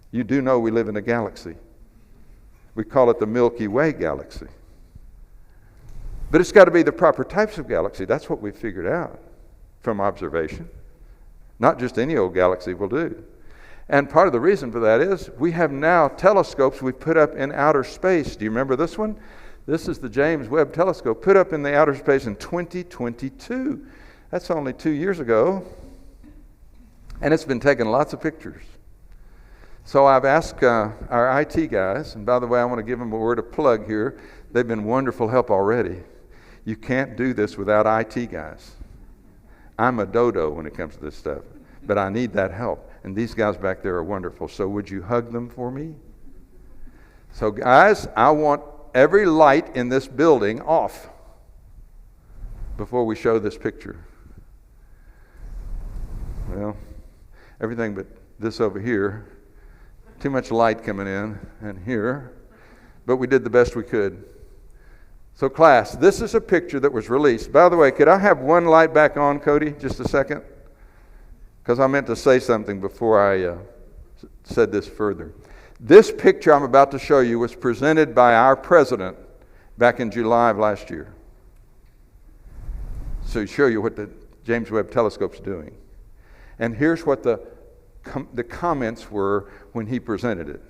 You do know we live in a galaxy. We call it the Milky Way galaxy. But it's got to be the proper types of galaxy. That's what we've figured out from observation. Not just any old galaxy will do. And part of the reason for that is we have now telescopes we've put up in outer space. Do you remember this one? This is the James Webb Telescope put up in the outer space in 2022. That's only 2 years ago. And it's been taking lots of pictures. So I've asked our IT guys, and by the way, I want to give them a word of plug here. They've been wonderful help already. You can't do this without IT guys. I'm a dodo when it comes to this stuff, but I need that help. And these guys back there are wonderful. So would you hug them for me? So guys, I want every light in this building off before we show this picture. Well, everything but this over here. Too much light coming in and here. But we did the best we could. So class, this is a picture that was released. By the way, could I have one light back on, Cody? Just a second. Because I meant to say something before I said this further. This picture I'm about to show you was presented by our president back in July of last year. So to show you what the James Webb Telescope's doing. And here's what the comments were when he presented it.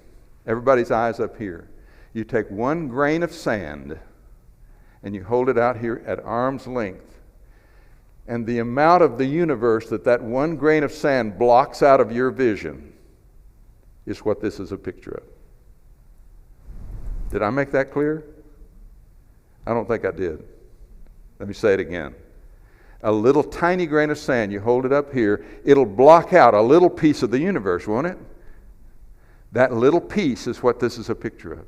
Everybody's eyes up here. You take one grain of sand and you hold it out here at arm's length. And the amount of the universe that one grain of sand blocks out of your vision is what this is a picture of. Did I make that clear? I don't think I did. Let me say it again. A little tiny grain of sand, you hold it up here, it'll block out a little piece of the universe, won't it? That little piece is what this is a picture of.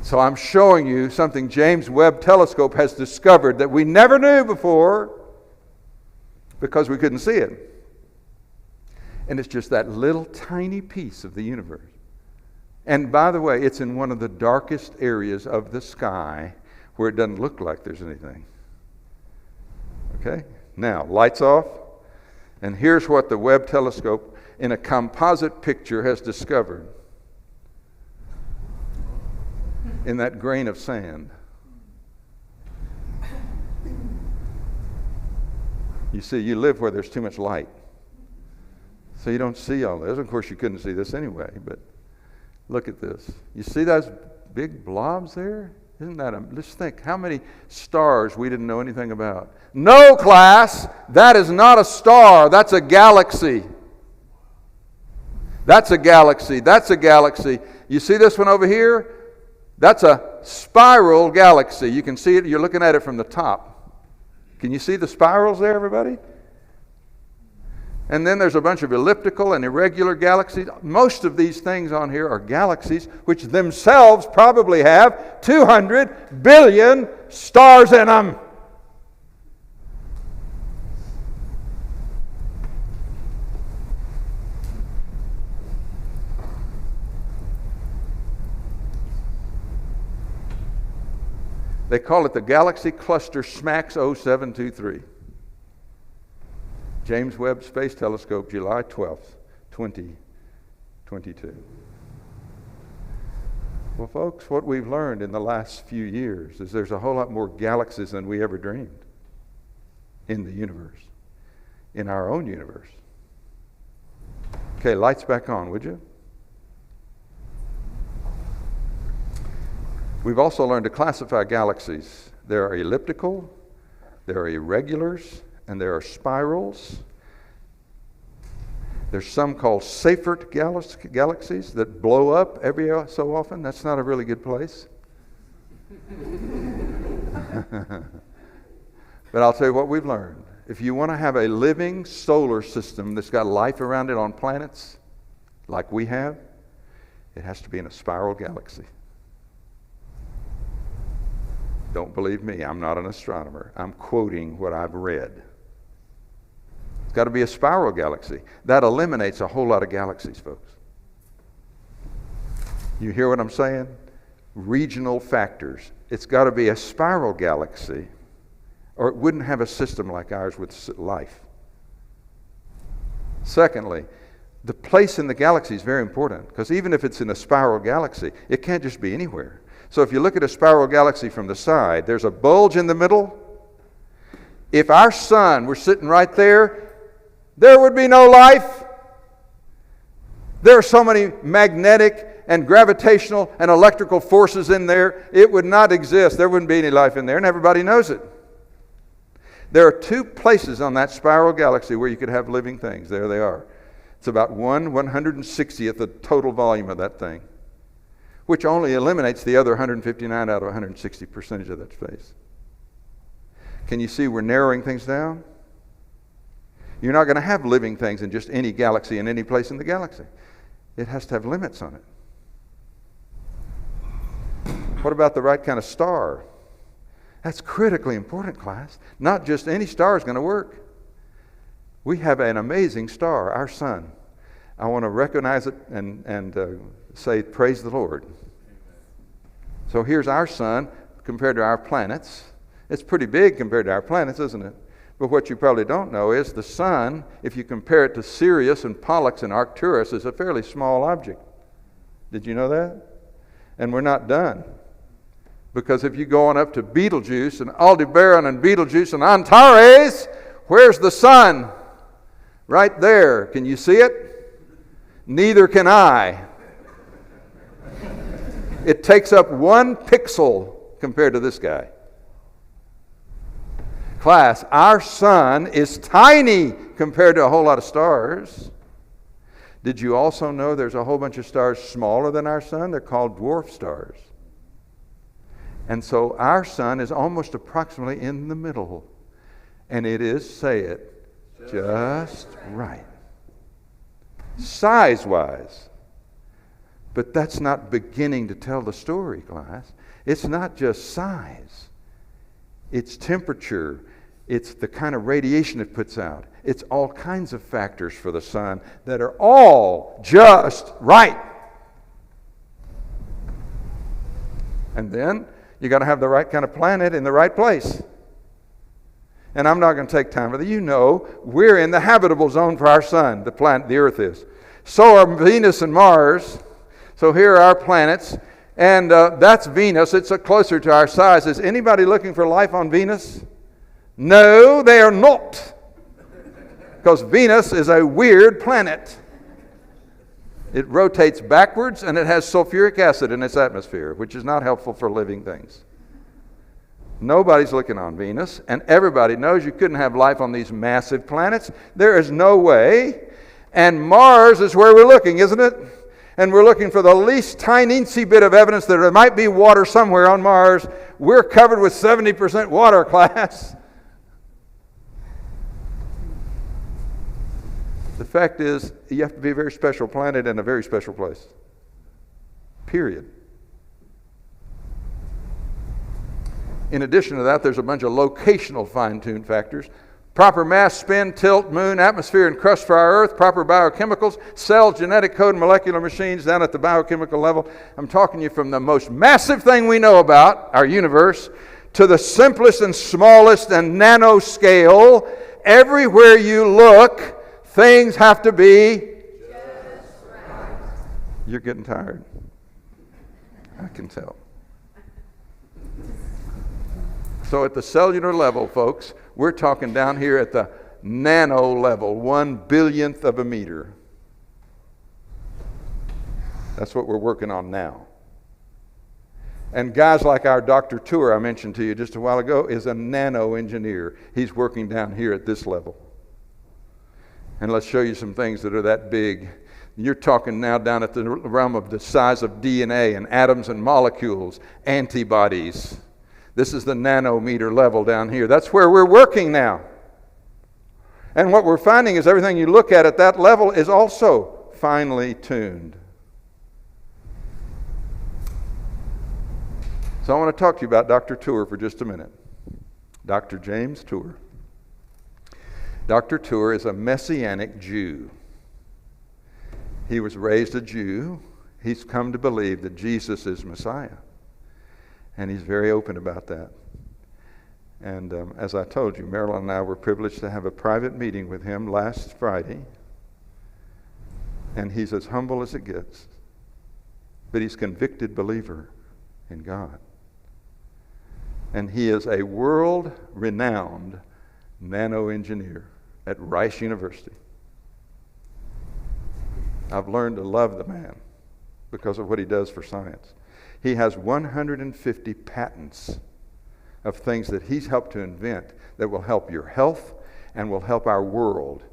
So I'm showing you something James Webb Telescope has discovered that we never knew before because we couldn't see it. And it's just that little tiny piece of the universe. And by the way, it's in one of the darkest areas of the sky where it doesn't look like there's anything. Okay? Now, lights off. And here's what the Webb Telescope in a composite picture has discovered in that grain of sand. You see, you live where there's too much light. So you don't see all this. Of course, you couldn't see this anyway, but look at this. You see those big blobs there? Isn't that just think how many stars we didn't know anything about. No, class, that is not a star. That's a galaxy. That's a galaxy. That's a galaxy. You see this one over here? That's a spiral galaxy. You can see it. You're looking at it from the top. Can you see the spirals there, everybody? And then there's a bunch of elliptical and irregular galaxies. Most of these things on here are galaxies which themselves probably have 200 billion stars in them. They call it the Galaxy Cluster SMACS 0723. James Webb Space Telescope, July 12th, 2022. Well, folks, what we've learned in the last few years is there's a whole lot more galaxies than we ever dreamed in the universe, in our own universe. Okay, lights back on, would you? We've also learned to classify galaxies. There are elliptical, there are irregulars, and there are spirals. There's some called Seyfert galaxies that blow up every so often. That's not a really good place. But I'll tell you what we've learned. If you want to have a living solar system that's got life around it on planets like we have, it has to be in a spiral galaxy. Don't believe me, I'm not an astronomer. I'm quoting what I've read. It's got to be a spiral galaxy. That eliminates a whole lot of galaxies, folks. You hear what I'm saying? Regional factors. It's got to be a spiral galaxy, or it wouldn't have a system like ours with life. Secondly, the place in the galaxy is very important, because even if it's in a spiral galaxy, it can't just be anywhere. So if you look at a spiral galaxy from the side, there's a bulge in the middle. If our sun were sitting right there, there would be no life. There are so many magnetic and gravitational and electrical forces in there, it would not exist. There wouldn't be any life in there, and everybody knows it. There are two places on that spiral galaxy where you could have living things. There they are. It's about 1/160th the total volume of that thing, which only eliminates the other 159 out of 160 percentage of that space. Can you see we're narrowing things down? You're not going to have living things in just any galaxy in any place in the galaxy. It has to have limits on it. What about the right kind of star? That's critically important, class. Not just any star is going to work. We have an amazing star, our sun. I want to recognize it and say, praise the Lord. So here's our sun compared to our planets. It's pretty big compared to our planets, isn't it? But what you probably don't know is the sun, if you compare it to Sirius and Pollux and Arcturus, is a fairly small object. Did you know that? And we're not done. Because if you go on up to Betelgeuse and Aldebaran and Betelgeuse and Antares, where's the sun? Right there. Can you see it? Neither can I. It takes up 1 pixel compared to this guy. Class, our sun is tiny compared to a whole lot of stars. Did you also know there's a whole bunch of stars smaller than our sun? They're called dwarf stars. And so our sun is almost approximately in the middle. And it is, say it, just right. Size-wise. But that's not beginning to tell the story, class. It's not just size. It's temperature. It's the kind of radiation it puts out. It's all kinds of factors for the sun that are all just right. And then you got to have the right kind of planet in the right place. And I'm not going to take time for that. You know, we're in the habitable zone for our sun, the planet, the Earth is. So are Venus and Mars. So here are our planets. And that's Venus. It's closer to our size. Is anybody looking for life on Venus? No, they are not. Because Venus is a weird planet. It rotates backwards and it has sulfuric acid in its atmosphere, which is not helpful for living things. Nobody's looking on Venus, and everybody knows you couldn't have life on these massive planets. There is no way. And Mars is where we're looking, isn't it? And we're looking for the least tiny bit of evidence that there might be water somewhere on Mars. We're covered with 70% water, class. The fact is, you have to be a very special planet in a very special place. Period. In addition to that, there's a bunch of locational fine-tuned factors. Proper mass, spin, tilt, moon, atmosphere, and crust for our Earth, proper biochemicals, cells, genetic code, molecular machines down at the biochemical level. I'm talking to you from the most massive thing we know about, our universe, to the simplest and smallest and nanoscale. Everywhere you look, things have to be just right. You're getting tired. I can tell. So at the cellular level, folks, we're talking down here at the nano level, 1/1000th of a meter. That's what we're working on now. And guys like our Dr. Tour I mentioned to you just a while ago is a nano engineer. He's working down here at this level. And let's show you some things that are that big. You're talking now down at the realm of the size of DNA and atoms and molecules, antibodies. This is the nanometer level down here. That's where we're working now. And what we're finding is everything you look at that level is also finely tuned. So I want to talk to you about Dr. Tour for just a minute. Dr. James Tour. Dr. Tour is a Messianic Jew. He was raised a Jew. He's come to believe that Jesus is Messiah. And he's very open about that. And as I told you, Marilyn and I were privileged to have a private meeting with him last Friday. And he's as humble as it gets. But he's a convicted believer in God. And he is a world-renowned nano-engineer at Rice University. I've learned to love the man because of what he does for science. He has 150 patents of things that he's helped to invent that will help your health and will help our world.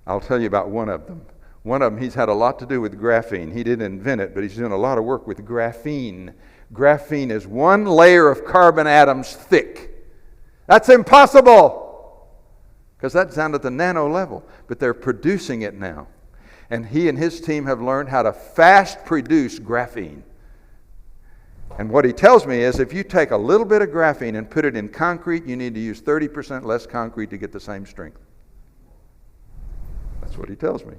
I'll tell you about one of them. One of them, he's had a lot to do with graphene. He didn't invent it, but he's doing a lot of work with graphene. Graphene is one layer of carbon atoms thick. That's impossible because that's down at the nano level, but they're producing it now. And he and his team have learned how to fast produce graphene. And what he tells me is if you take a little bit of graphene and put it in concrete, you need to use 30% less concrete to get the same strength. That's what he tells me.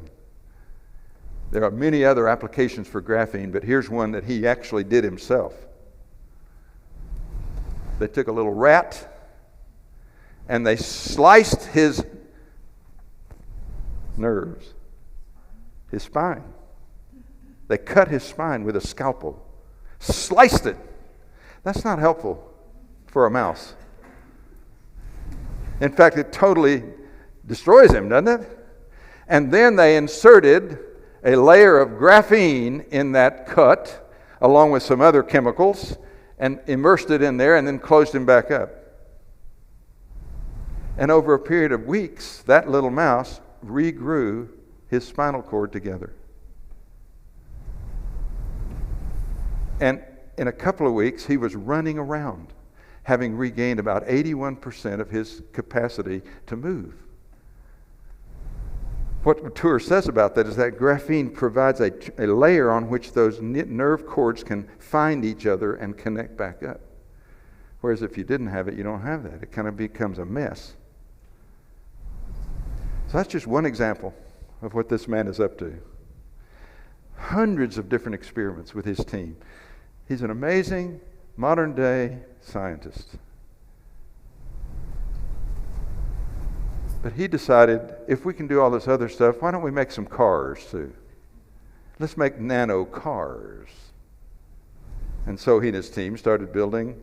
There are many other applications for graphene, but here's one that he actually did himself. They took a little rat and they sliced his nerves, his spine. They cut his spine with a scalpel. Sliced it. That's not helpful for a mouse. In fact, it totally destroys him, doesn't it? And then they inserted a layer of graphene in that cut, along with some other chemicals, and immersed it in there and then closed him back up. And over a period of weeks, that little mouse regrew his spinal cord together. And in a couple of weeks, he was running around, having regained about 81% of his capacity to move. What Tour says about that is that graphene provides a layer on which those nerve cords can find each other and connect back up. Whereas if you didn't have it, you don't have that. It kind of becomes a mess. So that's just one example of what this man is up to. Hundreds of different experiments with his team. He's an amazing modern-day scientist. But he decided, if we can do all this other stuff, why don't we make some cars too? Let's make nano cars. And so he and his team started building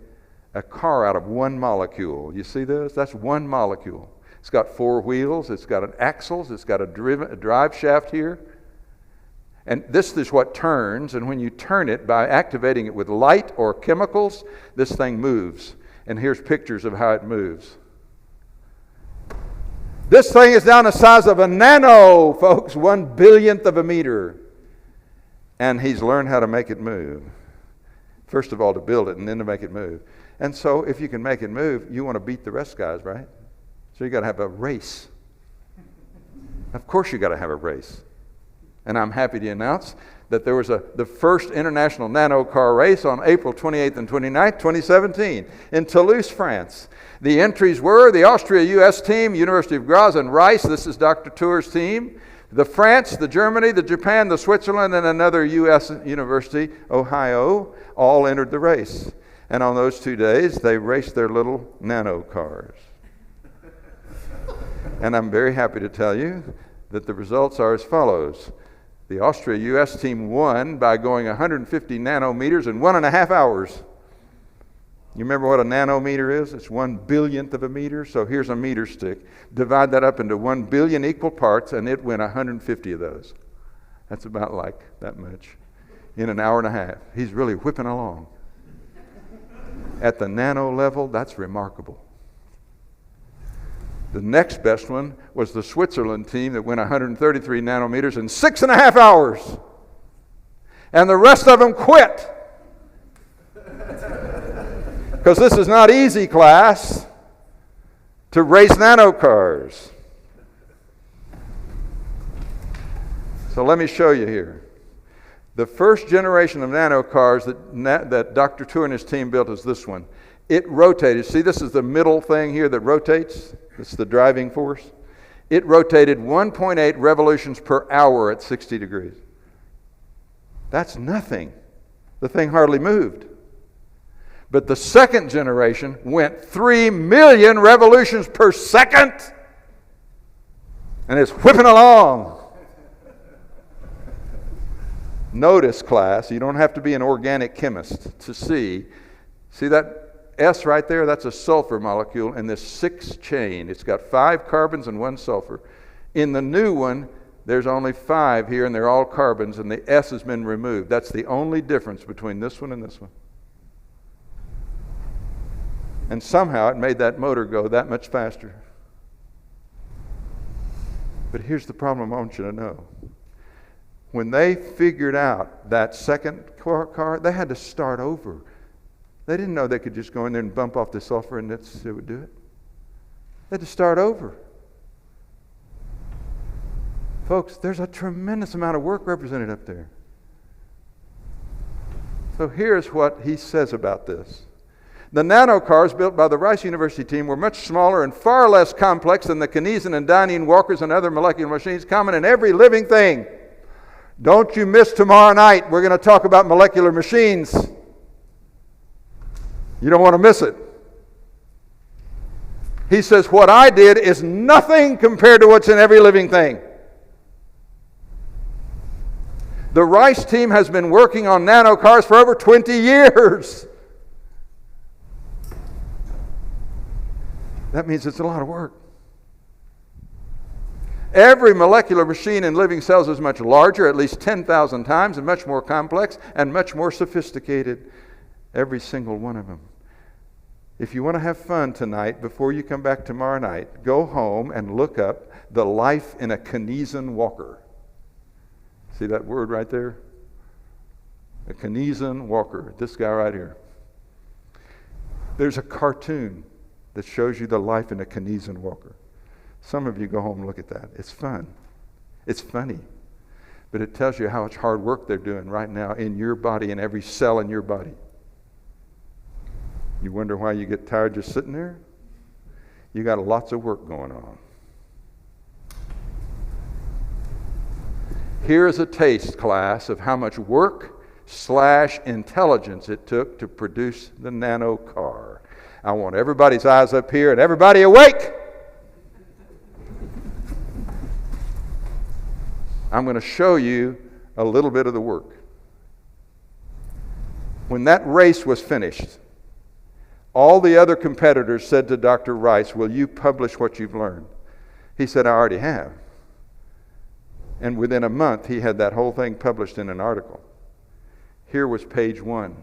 a car out of one molecule. You see this? That's one molecule. It's got 4 wheels, it's got an axles, it's got a drive shaft here. And this is what turns, and when you turn it by activating it with light or chemicals, this thing moves. And here's pictures of how it moves. This thing is down the size of a nano, folks, 1/1000th of a meter. And he's learned how to make it move. First of all, to build it and then to make it move. And so if you can make it move, you want to beat the rest guys, right? So you got to have a race. Of course you got to have a race. And I'm happy to announce that there was the first international nano car race on April 28th and 29th, 2017 in Toulouse, France. The entries were the Austria-US team, University of Graz and Rice. This is Dr. Tour's team. The France, the Germany, the Japan, the Switzerland, and another U.S. university, Ohio, all entered the race. And on those 2 days, they raced their little nano cars. And I'm very happy to tell you that the results are as follows. The Austria-US team won by going 150 nanometers in 1.5 hours. You remember what a nanometer is? It's 1/1000th of a meter. So here's a meter stick. Divide that up into 1 billion equal parts, and it went 150 of those. That's about like that much in an hour and a half. He's really whipping along. At the nano level, that's remarkable. The next best one was the Switzerland team that went 133 nanometers in 6.5 hours. And the rest of them quit. Because this is not easy, class, to race nano cars. So let me show you here. The first generation of nano cars that Dr. Tour and his team built is this one. It rotated. See, this is the middle thing here that rotates. It's the driving force. It rotated 1.8 revolutions per hour at 60 degrees. That's nothing. The thing hardly moved. But the second generation went 3 million revolutions per second. And it's whipping along. Notice, class, you don't have to be an organic chemist to see that S right there, that's a sulfur molecule in this 6 chain. It's got 5 carbons and 1 sulfur. In the new one, there's only 5 here, and they're all carbons, and the S has been removed. That's the only difference between this one and this one. And somehow it made that motor go that much faster. But here's the problem I want you to know. When they figured out that second car, they had to start over. They didn't know they could just go in there and bump off the sulfur and it would do it. They had to start over. Folks, there's a tremendous amount of work represented up there. So here's what he says about this. The nano cars built by the Rice University team were much smaller and far less complex than the kinesin and dynein walkers and other molecular machines common in every living thing. Don't you miss tomorrow night. We're going to talk about molecular machines. You don't want to miss it. He says, what I did is nothing compared to what's in every living thing. The Rice team has been working on nano cars for over 20 years. That means it's a lot of work. Every molecular machine in living cells is much larger, at least 10,000 times, and much more complex and much more sophisticated. Every single one of them. If you want to have fun tonight, before you come back tomorrow night, go home and look up the life in a Keynesian walker. See that word right there? A Keynesian walker. This guy right here. There's a cartoon that shows you the life in a Keynesian walker. Some of you go home and look at that. It's fun. It's funny. But it tells you how much hard work they're doing right now in your body, in every cell in your body. You wonder why you get tired just sitting there? You got lots of work going on. Here is a taste, class, of how much work / intelligence it took to produce the nano car. I want everybody's eyes up here and everybody awake. I'm going to show you a little bit of the work. When that race was finished, all the other competitors said to Dr. Rice, "Will you publish what you've learned?" He said, "I already have." And within a month, he had that whole thing published in an article. Here was page 1.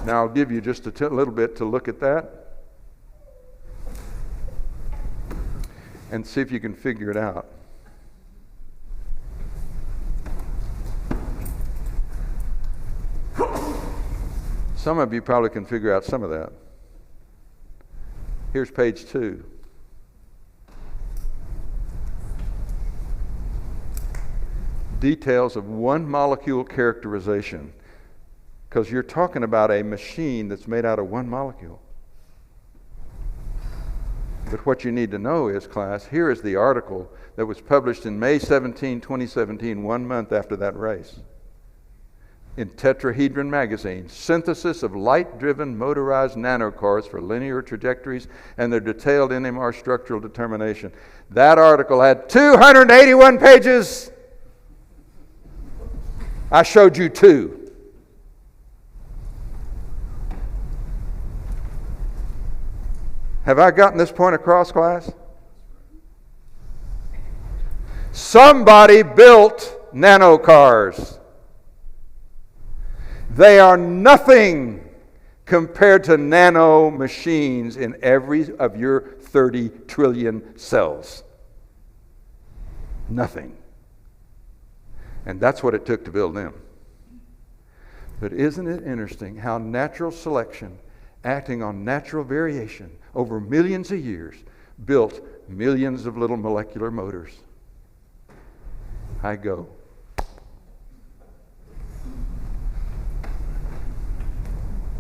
Now I'll give you just a little bit to look at that and see if you can figure it out. Some of you probably can figure out some of that. Here's page 2. Details of one molecule characterization, because you're talking about a machine that's made out of one molecule. But what you need to know is, class, here is the article that was published in May 17, 2017, 1 month after that race. In Tetrahedron magazine, synthesis of light-driven motorized nanocars for linear trajectories and their detailed NMR structural determination. That article had 281 pages. I showed you 2. Have I gotten this point across, class? Somebody built nanocars. They are nothing compared to nano machines in every of your 30 trillion cells. Nothing. And that's what it took to build them. But isn't it interesting how natural selection, acting on natural variation over millions of years, built millions of little molecular motors? I go.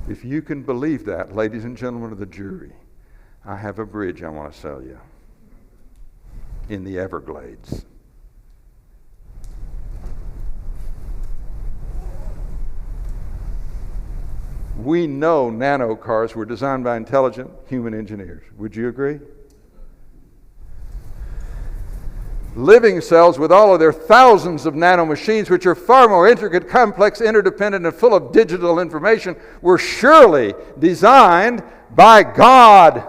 If you can believe that, ladies and gentlemen of the jury, I have a bridge I want to sell you in the Everglades. We know nanocars were designed by intelligent human engineers. Would you agree? Living cells, with all of their thousands of nanomachines, which are far more intricate, complex, interdependent, and full of digital information, were surely designed by God.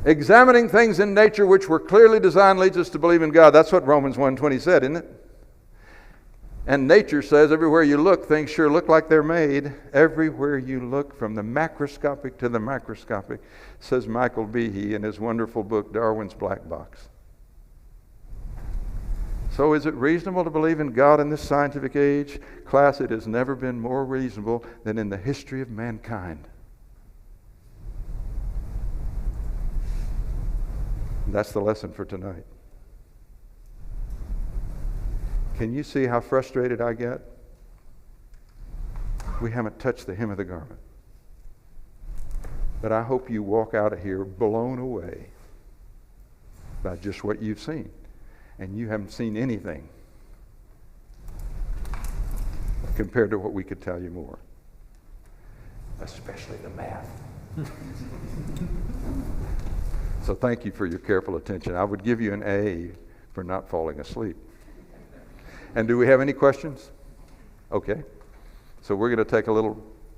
Examining things in nature which were clearly designed leads us to believe in God. That's what Romans 1:20 said, isn't it? And nature says everywhere you look, things sure look like they're made. Everywhere you look, from the macroscopic to the microscopic, says Michael Behe in his wonderful book, Darwin's Black Box. So is it reasonable to believe in God in this scientific age? Class, it has never been more reasonable than in the history of mankind. And that's the lesson for tonight. Can you see how frustrated I get? We haven't touched the hem of the garment. But I hope you walk out of here blown away by just what you've seen. And you haven't seen anything compared to what we could tell you more. Especially the math. So thank you for your careful attention. I would give you an A for not falling asleep. And do we have any questions? Okay. So we're going to take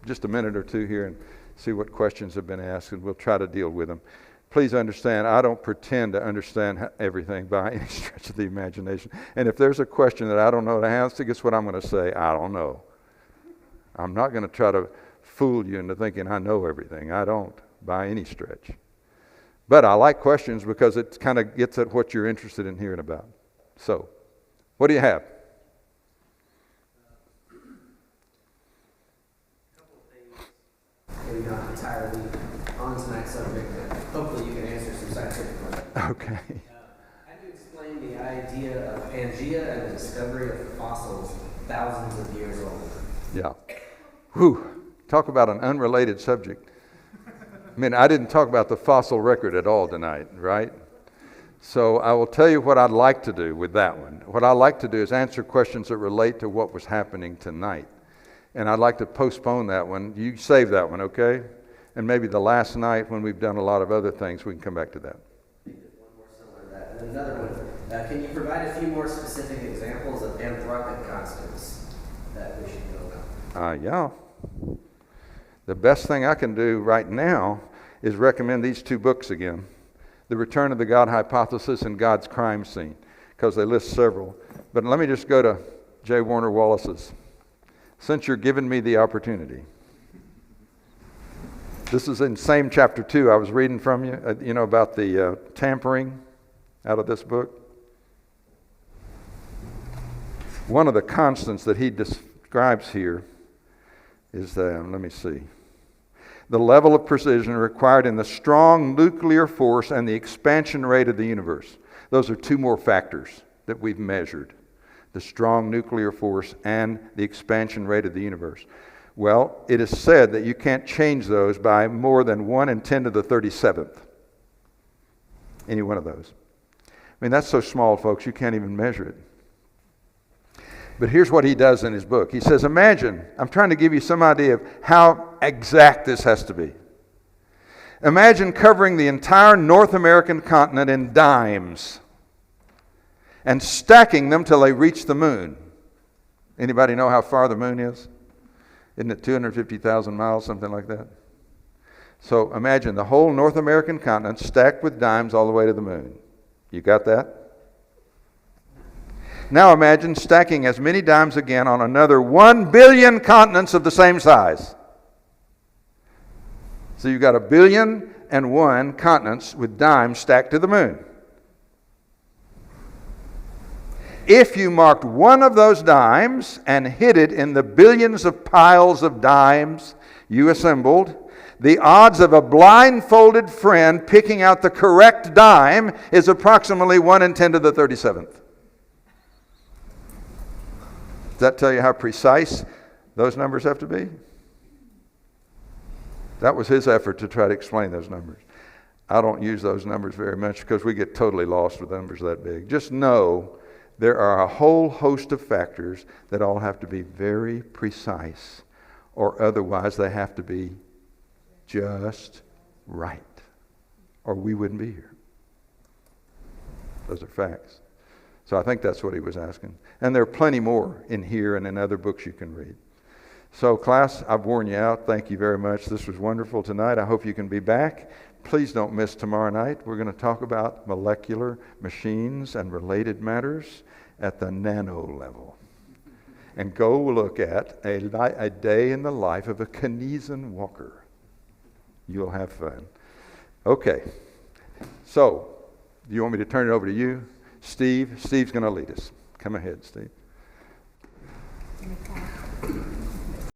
just a minute or two here and see what questions have been asked, and we'll try to deal with them. Please understand, I don't pretend to understand everything by any stretch of the imagination. And if there's a question that I don't know the answer to, guess what I'm going to say? I don't know. I'm not going to try to fool you into thinking I know everything. I don't, by any stretch. But I like questions because it kind of gets at what you're interested in hearing about. So, what do you have? A couple of things, maybe not entirely on tonight's subject, but hopefully you can answer some scientific questions. Okay. How do you explain the idea of Pangea and the discovery of fossils thousands of years old? Yeah. Whew. Talk about an unrelated subject. I mean, I didn't talk about the fossil record at all tonight, right? So I will tell you what I'd like to do with that one. What I'd like to do is answer questions that relate to what was happening tonight. And I'd like to postpone that one. You save that one, okay? And maybe the last night when we've done a lot of other things, we can come back to that. One more similar to that. And then another one. Can you provide a few more specific examples of anthropic constants that we should know about? Yeah. The best thing I can do right now is recommend these two books again. The Return of the God Hypothesis and God's Crime Scene, because they list several. But let me just go to J. Warner Wallace's. Since you're giving me the opportunity. This is in same chapter 2. I was reading from you, about the tampering out of this book. One of the constants that he describes here is let me see. The level of precision required in the strong nuclear force and the expansion rate of the universe. Those are two more factors that we've measured. The strong nuclear force and the expansion rate of the universe. Well, it is said that you can't change those by more than 1 in 10 to the 37th. Any one of those. I mean, that's so small, folks, you can't even measure it. But here's what he does in his book. He says, imagine, I'm trying to give you some idea of how exact this has to be. Imagine covering the entire North American continent in dimes and stacking them till they reach the moon. Anybody know how far the moon is? Isn't it 250,000 miles, something like that? So imagine the whole North American continent stacked with dimes all the way to the moon. You got that? Now imagine stacking as many dimes again on another 1 billion continents of the same size. So you've got 1,000,000,001 continents with dimes stacked to the moon. If you marked one of those dimes and hid it in the billions of piles of dimes you assembled, the odds of a blindfolded friend picking out the correct dime is approximately 1 in 10 to the 37th. Does that tell you how precise those numbers have to be? That was his effort to try to explain those numbers. I don't use those numbers very much because we get totally lost with numbers that big. Just know there are a whole host of factors that all have to be very precise, or otherwise they have to be just right, or we wouldn't be here. Those are facts. So I think that's what he was asking. And there are plenty more in here and in other books you can read. So class, I've worn you out. Thank you very much. This was wonderful tonight. I hope you can be back. Please don't miss tomorrow night. We're going to talk about molecular machines and related matters at the nano level. And go look at a day in the life of a Keynesian walker. You'll have fun. Okay. So, do you want me to turn it over to you? Steve? Steve's going to lead us. Come ahead, Steve.